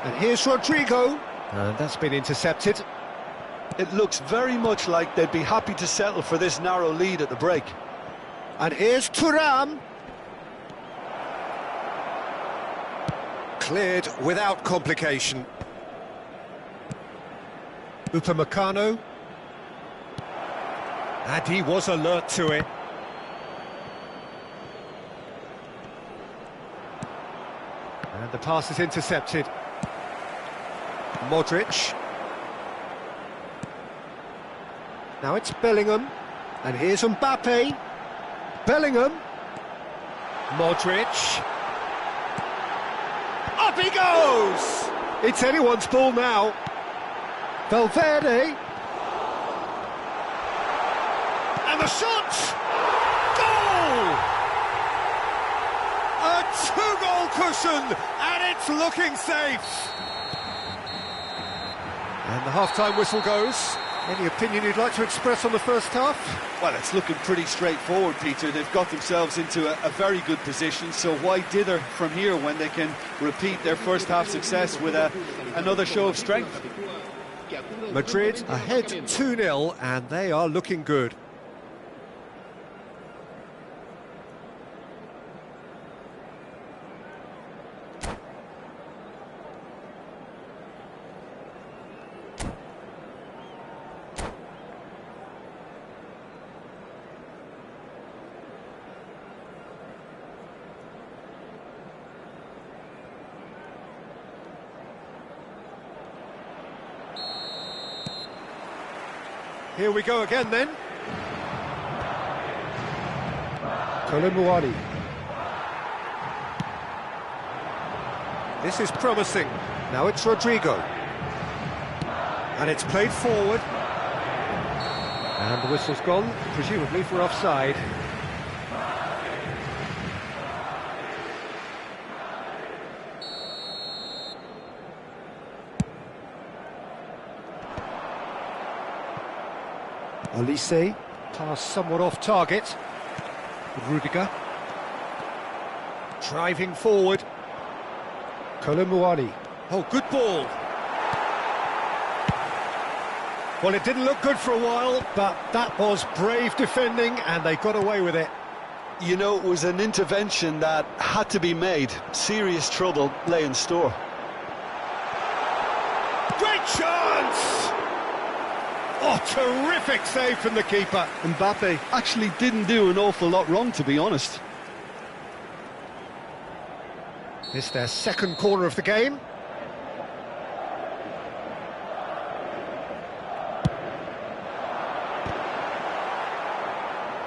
And here's Rodrigo. And that's been intercepted. It looks very much like they'd be happy to settle for this narrow lead at the break. And here's Thuram. Cleared without complication. Upamecano. And he was alert to it. And the pass is intercepted. Modric. Now it's Bellingham. And here's Mbappe. Bellingham. Modric. Up he goes! It's anyone's ball now. Valverde. And the shot! Goal! A two-goal cushion, and it's looking safe. And the half-time whistle goes. Any opinion you'd like to express on the first half? Well, it's looking pretty straightforward, Peter. They've got themselves into a very good position, so why dither from here when they can repeat their first half success with another show of strength? Madrid ahead 2-0, and they are looking good. Here we go again then. Kolo Muani. This is promising. Now it's Rodrigo. And it's played forward. And the whistle's gone, presumably for offside. Olise, pass somewhat off target. Rudiger. Driving forward. Kolo Muani. Oh, good ball. Well, it didn't look good for a while, but that was brave defending, and they got away with it. You know, it was an intervention that had to be made. Serious trouble lay in store. Great chance! Oh, terrific save from the keeper. Mbappe actually didn't do an awful lot wrong, to be honest. It's their second corner of the game.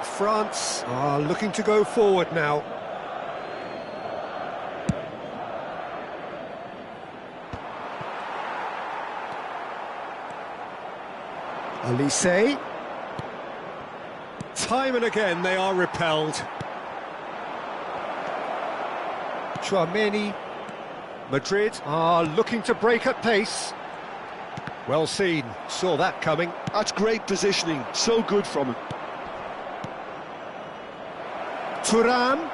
France are looking to go forward now. Olise. Time and again they are repelled. Tchouaméni. Madrid are looking to break at pace. Well seen, saw that coming. That's great positioning, so good from him. Thuram.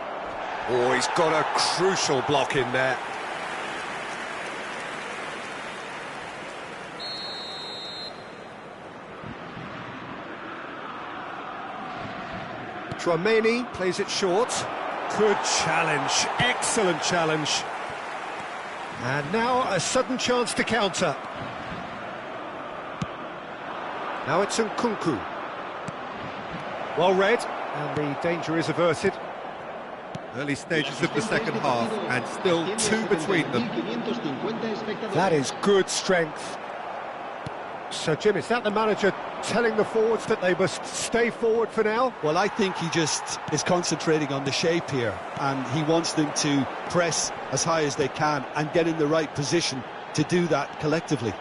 Oh, he's got a crucial block in there. Tchouaméni plays it short. Good challenge, excellent challenge. And now a sudden chance to counter. Now it's Nkunku. Well read, and the danger is averted. Early stages of the second half, and still two between them. That is good strength. So, Jim, is that the manager telling the forwards that they must stay forward for now? Well, I think he just is concentrating on the shape here, and he wants them to press as high as they can and get in the right position to do that collectively.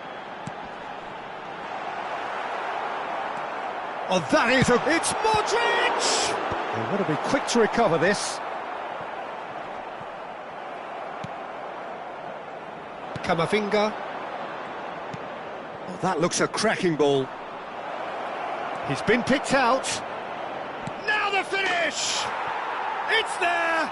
Oh, that is it's Modric! They've got to be quick to recover this. Camavinga. Oh, that looks a cracking ball. He's been picked out. Now the finish! It's there!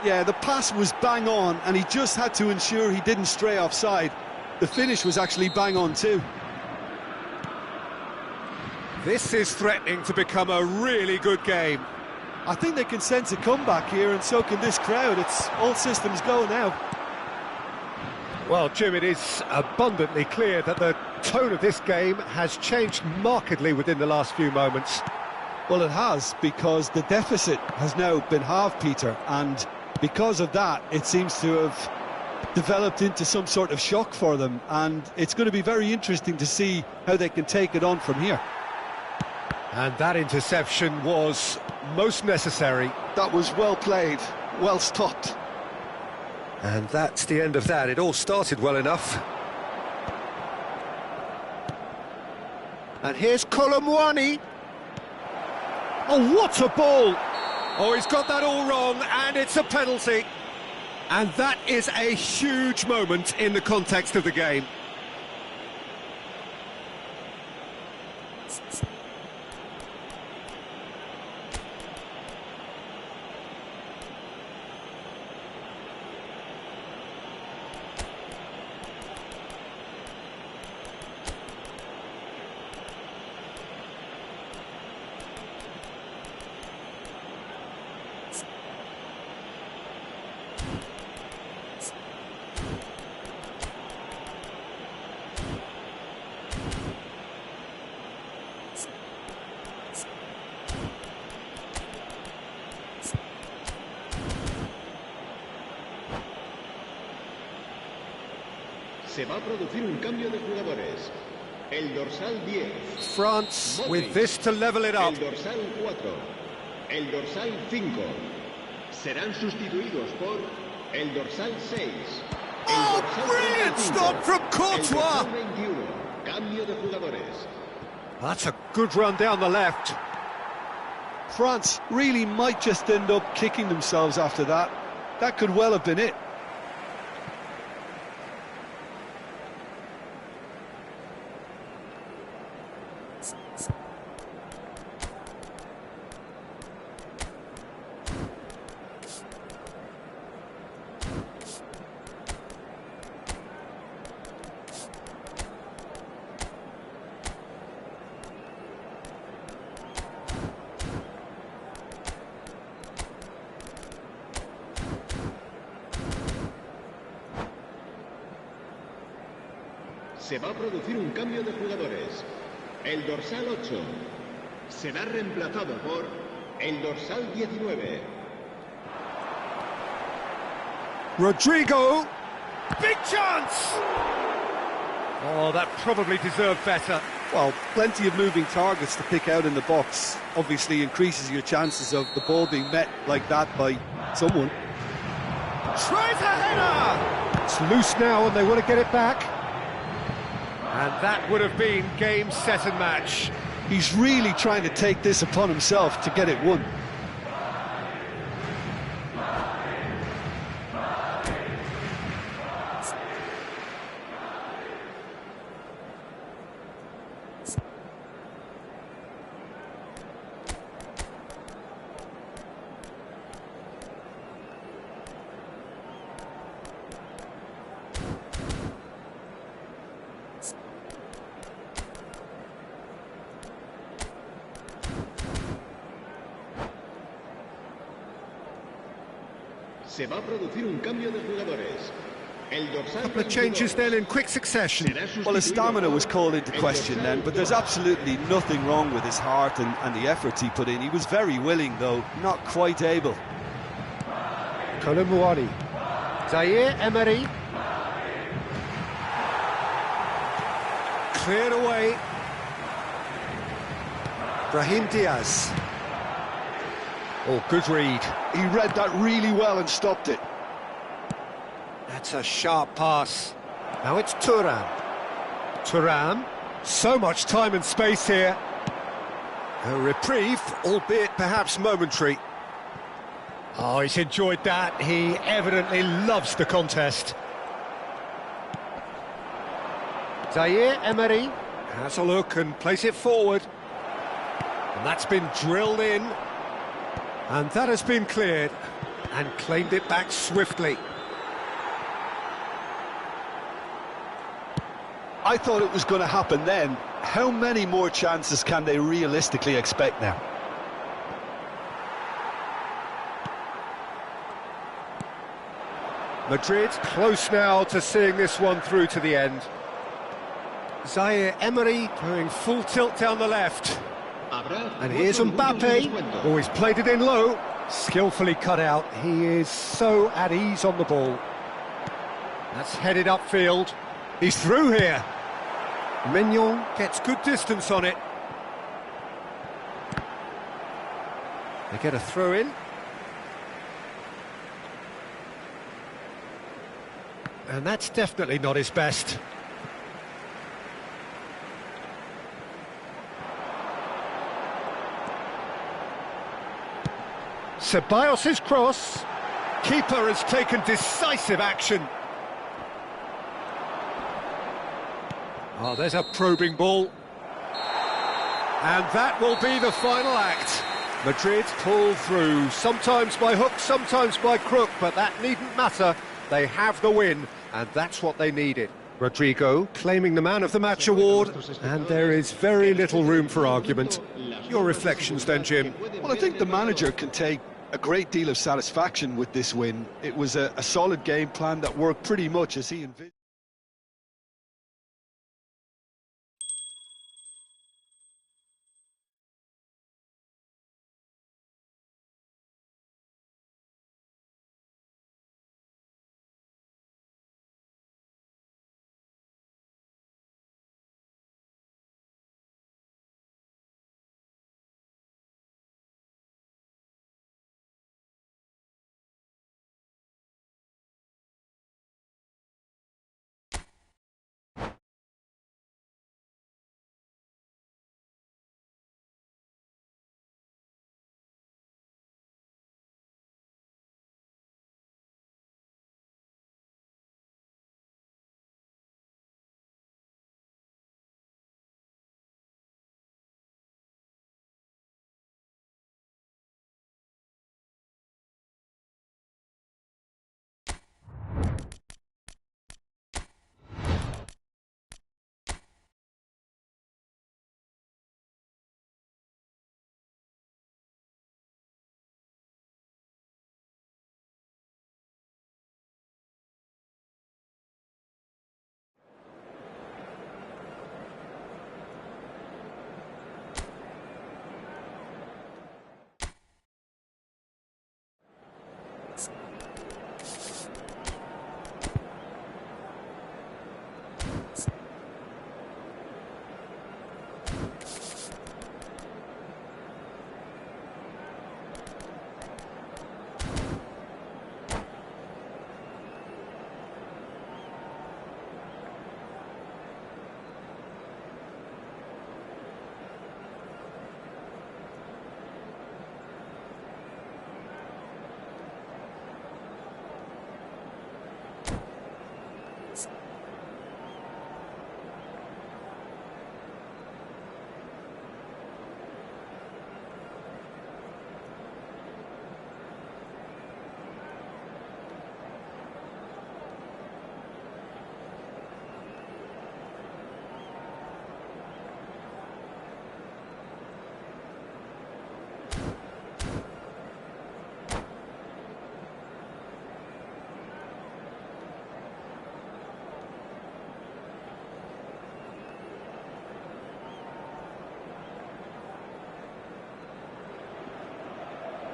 Yeah, the pass was bang on, and he just had to ensure he didn't stray offside. The finish was actually bang on too. This is threatening to become a really good game. I think they can sense a comeback here, and so can this crowd. It's all systems go now. Well, Jim, it is abundantly clear that the tone of this game has changed markedly within the last few moments. Well, it has, because the deficit has now been halved, Peter, and because of that, it seems to have developed into some sort of shock for them, and it's going to be very interesting to see how they can take it on from here. And that interception was most necessary. That was well played, well stopped. And that's the end of that. It all started well enough. And here's Kolo Muani. Oh, what a ball! Oh, he's got that all wrong, and it's a penalty. And that is a huge moment in the context of the game. Se va a producir un cambio de jugadores. el dorsal 10. France with this to level it up. El dorsal 4, el dorsal 5. Serán sustituidos por el dorsal 6. Oh, brilliant stop from El Courtois! dorsal 21. Cambio de jugadores. That's a good run down the left. France really might just end up kicking themselves after that. That could well have been it. Se va a producir un cambio de jugadores. El dorsal 8 será reemplazado por el dorsal 19. Rodrigo, big chance! Oh, that probably deserved better. Well, plenty of moving targets to pick out in the box. Obviously increases your chances of the ball being met like that by someone. Tries a header! It's loose now and they want to get it back. And that would have been game, set and match. He's really trying to take this upon himself to get it won. Se va a producir un cambio de jugadores. El dorsal Couple of changes then in quick succession. Well, his stamina was called into question then, but there's absolutely nothing wrong with his heart and the efforts he put in. He was very willing, though, not quite able. Kolo Muani. Zaire Emery. Cleared away. Brahim Diaz. Oh, good read. He read that really well and stopped it. That's a sharp pass. Now it's Thuram. Thuram. So much time and space here. A reprieve, albeit perhaps momentary. Oh, he's enjoyed that. He evidently loves the contest. Zaire Emery has a look and plays it forward. And that's been drilled in. And that has been cleared and claimed it back swiftly. I thought it was going to happen then. How many more chances can they realistically expect now? Madrid close now to seeing this one through to the end. Zaire Emery going full tilt down the left. And here's Mbappe. Oh, he's played it in low. Skillfully cut out. He is so at ease on the ball. That's headed upfield. He's through here. Mignon gets good distance on it. They get a throw in. And that's definitely not his best. Ceballos' cross. Keeper has taken decisive action. Oh, there's a probing ball. And that will be the final act. Madrid pull through, sometimes by hook, sometimes by crook, but that needn't matter. They have the win, and that's what they needed. Rodrigo claiming the Man of the Match award, and there is very little room for argument. Your reflections then, Jim? Well, I think the manager can take a great deal of satisfaction with this win. It was a solid game plan that worked pretty much as he envisioned.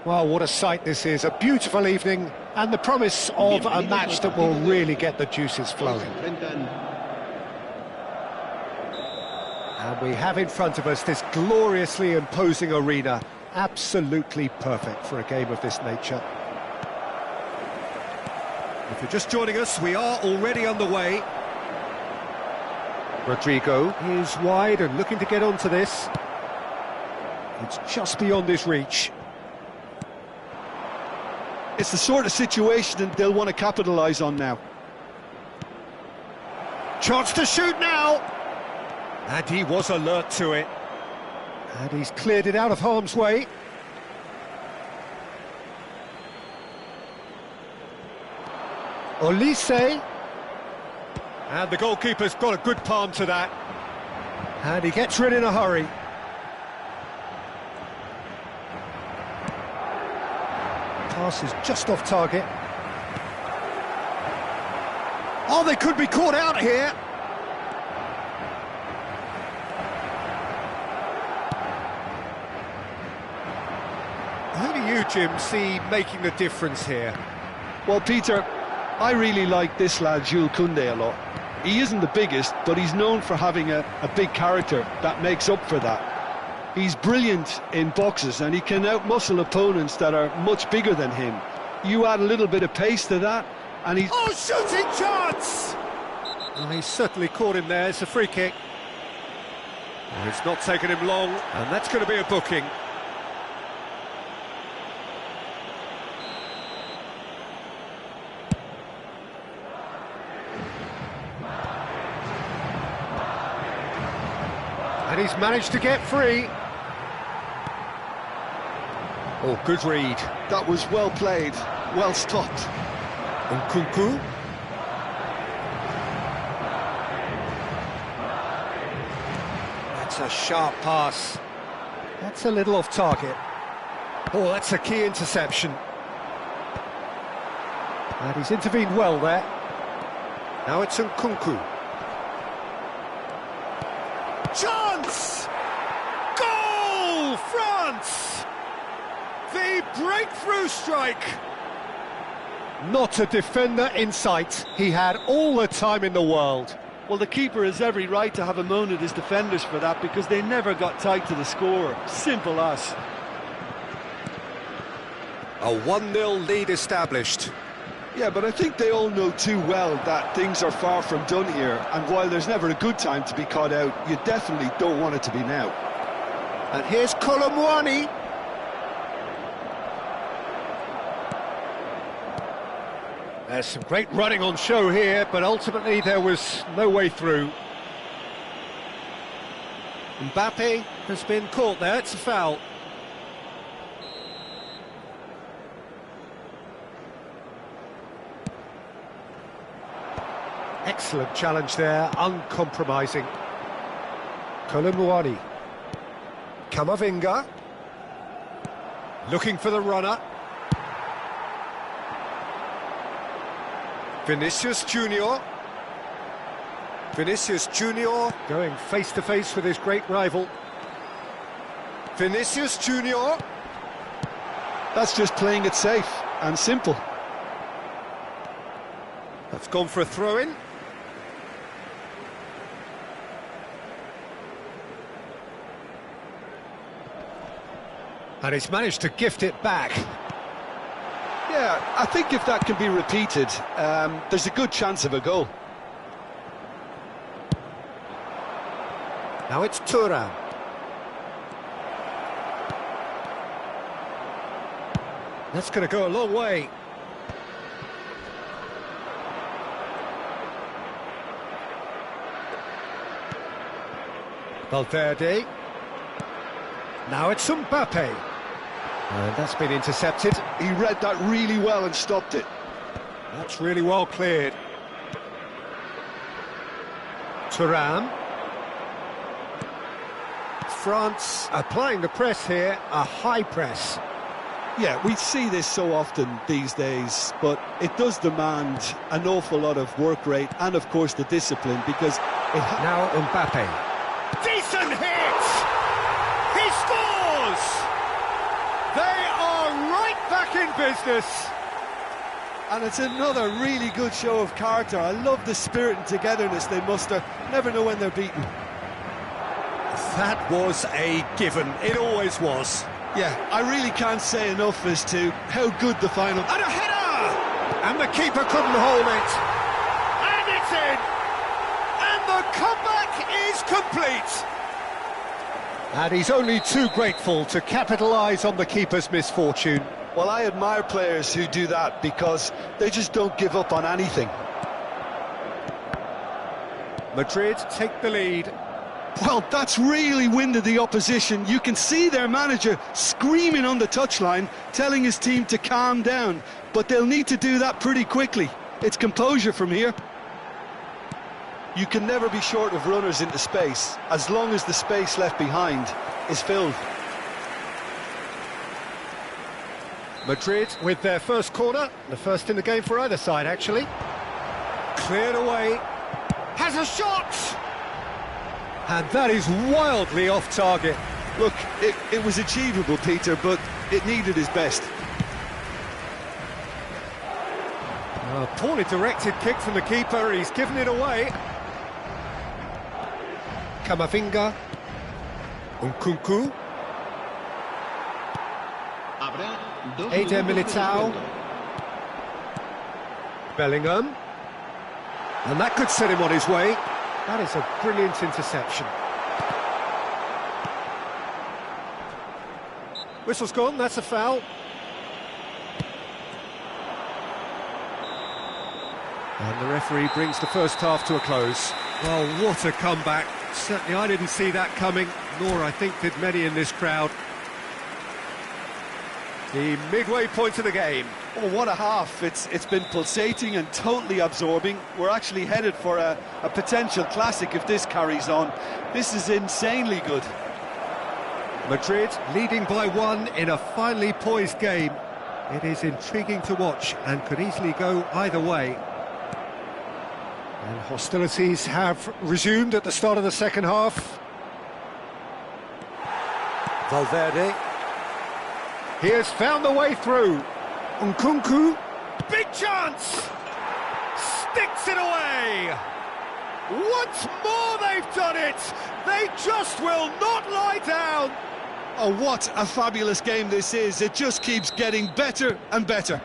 Well, what a sight this is. A beautiful evening and the promise of a match that will really get the juices flowing. And we have in front of us this gloriously imposing arena. Absolutely perfect for a game of this nature. If you're just joining us, we are already underway. Rodrigo is wide and looking to get onto this. It's just beyond his reach. It's the sort of situation that they'll want to capitalise on now. Chance to shoot now! And he was alert to it. And he's cleared it out of harm's way. Olise. And the goalkeeper's got a good palm to that. And he gets rid in a hurry. Pass is just off target. Oh, they could be caught out here. Who do you, Jim, see making the difference here? Well, Peter, I really like this lad, Jules Koundé, a lot. He isn't the biggest, but he's known for having a big character that makes up for that. He's brilliant in boxes and he can outmuscle opponents that are much bigger than him. You add a little bit of pace to that and he's... Oh, shooting chance! Well, he's certainly caught him there. It's a free kick. Well, it's not taken him long, and that's going to be a booking. And he's managed to get free. Oh, good read. That was well played, well stopped. Nkunku. That's a sharp pass. That's a little off target. Oh, that's a key interception. And he's intervened well there. Now it's Nkunku. Chance! Goal! France! The breakthrough strike! Not a defender in sight. He had all the time in the world. Well, the keeper has every right to have a moan at his defenders for that because they never got tight to the score. Simple as. A 1-0 lead established. Yeah, but I think they all know too well that things are far from done here, and while there's never a good time to be caught out, you definitely don't want it to be now. And here's Kolo Muani. There's some great running on show here, but ultimately there was no way through. Mbappe has been caught there, it's a foul. Excellent challenge there, uncompromising. Kolo Muani. Camavinga. Looking for the runner. Vinicius Junior. Vinicius Junior going face-to-face with his great rival. Vinicius Junior. That's just playing it safe and simple. That's gone for a throw-in. And he's managed to gift it back. Yeah, I think if that can be repeated, there's a good chance of a goal. Now it's Thuram. That's going to go a long way. Valverde. Now it's Mbappe. And that's been intercepted. He read that really well and stopped it. That's really well cleared. Thuram. France applying the press here, a high press. Yeah, we see this so often these days, but it does demand an awful lot of work rate and, of course, the discipline, because it... Now Mbappe. Decent hit! He scores! They are business. And it's another really good show of character. I love the spirit and togetherness they muster. Never know when they're beaten. That was a given. It always was. Yeah, I really can't say enough as to how good the final... And a header! And the keeper couldn't hold it. And it's in! And the comeback is complete! And he's only too grateful to capitalise on the keeper's misfortune. Well, I admire players who do that because they just don't give up on anything. Madrid take the lead. Well, that's really winded the opposition. You can see their manager screaming on the touchline, telling his team to calm down. But they'll need to do that pretty quickly. It's composure from here. You can never be short of runners into space, as long as the space left behind is filled. Madrid with their first corner, the first in the game for either side, actually. Cleared away. Has a shot! And that is wildly off target. Look, it was achievable, Peter, but it needed his best. A poorly directed kick from the keeper, he's given it away. Camavinga. Nkunku. Eder Militao. Bellingham. And that could set him on his way. That is a brilliant interception. Whistle's gone, that's a foul. And the referee brings the first half to a close. Well, what a comeback. Certainly I didn't see that coming, nor I think did many in this crowd. The midway point of the game. Oh, what a half. It's been pulsating and totally absorbing. We're actually headed for a potential classic if this carries on. This is insanely good. Madrid leading by 1 in a finely poised game. It is intriguing to watch and could easily go either way. And hostilities have resumed at the start of the second half. Valverde. He has found the way through. Nkunku. Big chance! Sticks it away! Once more they've done it! They just will not lie down! Oh, what a fabulous game this is. It just keeps getting better and better.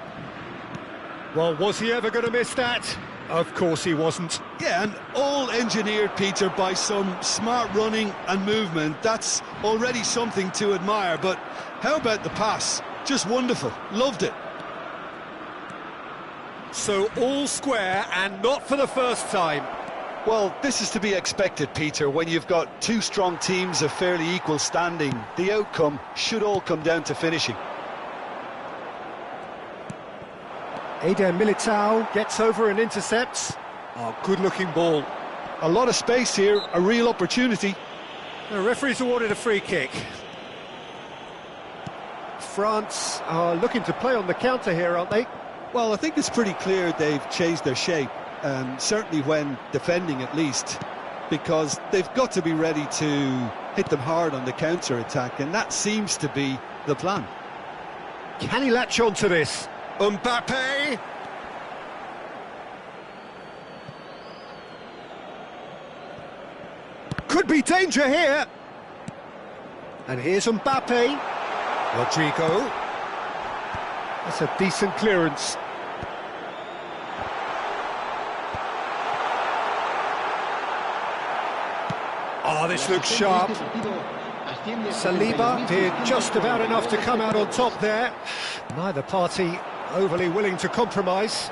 Well, was he ever going to miss that? Of course he wasn't. Yeah, and all engineered, Peter, by some smart running and movement. That's already something to admire, but how about the pass? Just wonderful. Loved it. So all square, and not for the first time. Well, this is to be expected, Peter, when you've got two strong teams of fairly equal standing. The outcome should all come down to finishing. Eder Militao gets over and intercepts. Oh, good-looking ball. A lot of space here, a real opportunity. The referee's awarded a free kick. France are looking to play on the counter here, aren't they? Well, I think it's pretty clear they've changed their shape, certainly when defending at least, because they've got to be ready to hit them hard on the counter-attack, and that seems to be the plan. Can he latch on to this? Mbappe! Could be danger here! And here's Mbappe. Rodrigo. That's a decent clearance. Oh, this looks sharp. Saliba did just about enough to come out on top there. Neither party overly willing to compromise.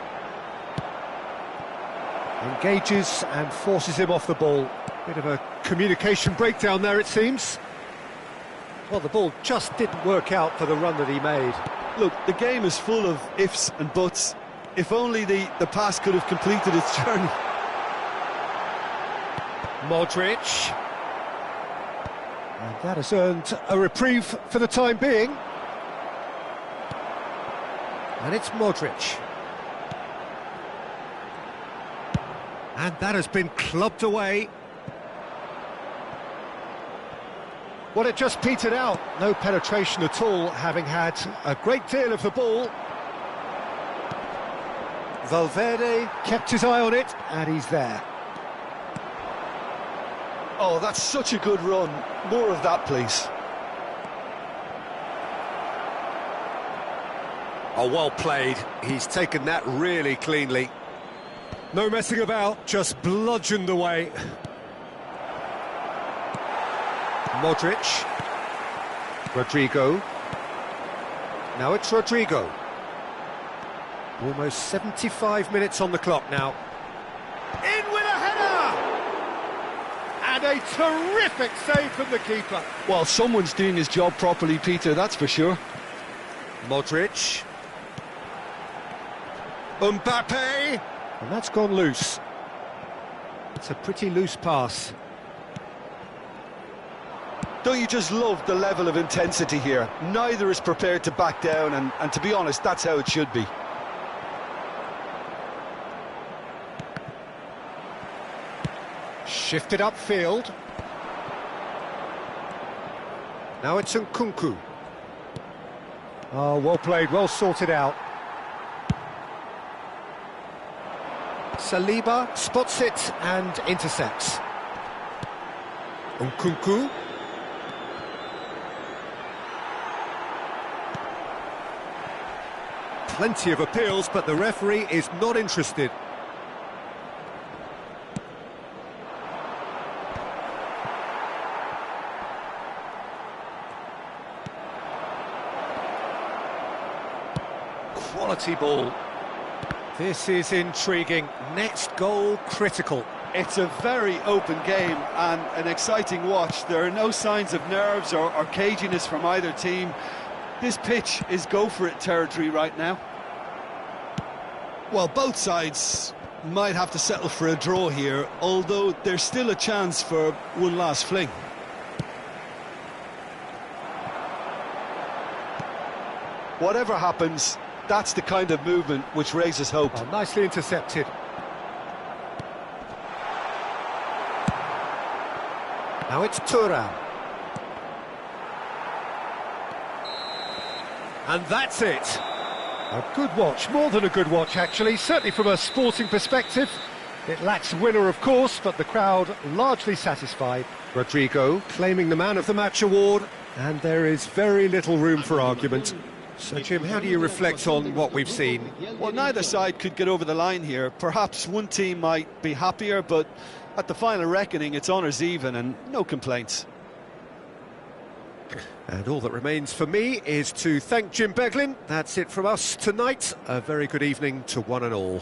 Engages and forces him off the ball. Bit of a communication breakdown there, it seems. Well, the ball just didn't work out for the run that he made. Look, the game is full of ifs and buts. If only the pass could have completed its journey. Modric. And that has earned a reprieve for the time being. And it's Modric. And that has been clubbed away. Well, it just petered out. No penetration at all, having had a great deal of the ball. Valverde kept his eye on it, and he's there. Oh, that's such a good run. More of that, please. Oh, well played. He's taken that really cleanly. No messing about, just bludgeoned away. Modric. Rodrigo. Now it's Rodrigo. Almost 75 minutes on the clock now. In with a header! And a terrific save from the keeper. Well, someone's doing his job properly, Peter, that's for sure. Modric. Mbappe. And that's gone loose. It's a pretty loose pass. Don't you just love the level of intensity here? Neither is prepared to back down, and to be honest, that's how it should be. Shifted upfield. Now it's Nkunku. Oh, well played, well sorted out. Saliba spots it and intercepts. Nkunku. Plenty of appeals, but the referee is not interested. Quality ball. This is intriguing. Next goal critical. It's a very open game and an exciting watch. There are no signs of nerves or caginess from either team. This pitch is go-for-it territory right now. Well, both sides might have to settle for a draw here, although there's still a chance for one last fling. Whatever happens, that's the kind of movement which raises hope. Oh, nicely intercepted. Now it's Thuram. And that's it. A good watch, more than a good watch actually, certainly from a sporting perspective. It lacks winner of course, but the crowd largely satisfied. Rodrigo claiming the Man of the Match award, and there is very little room for argument. So Jim, how do you reflect on what we've seen? Well, neither side could get over the line here. Perhaps one team might be happier, but at the final reckoning it's honours even and no complaints. And all that remains for me is to thank Jim Beglin. That's it from us tonight. A very good evening to one and all.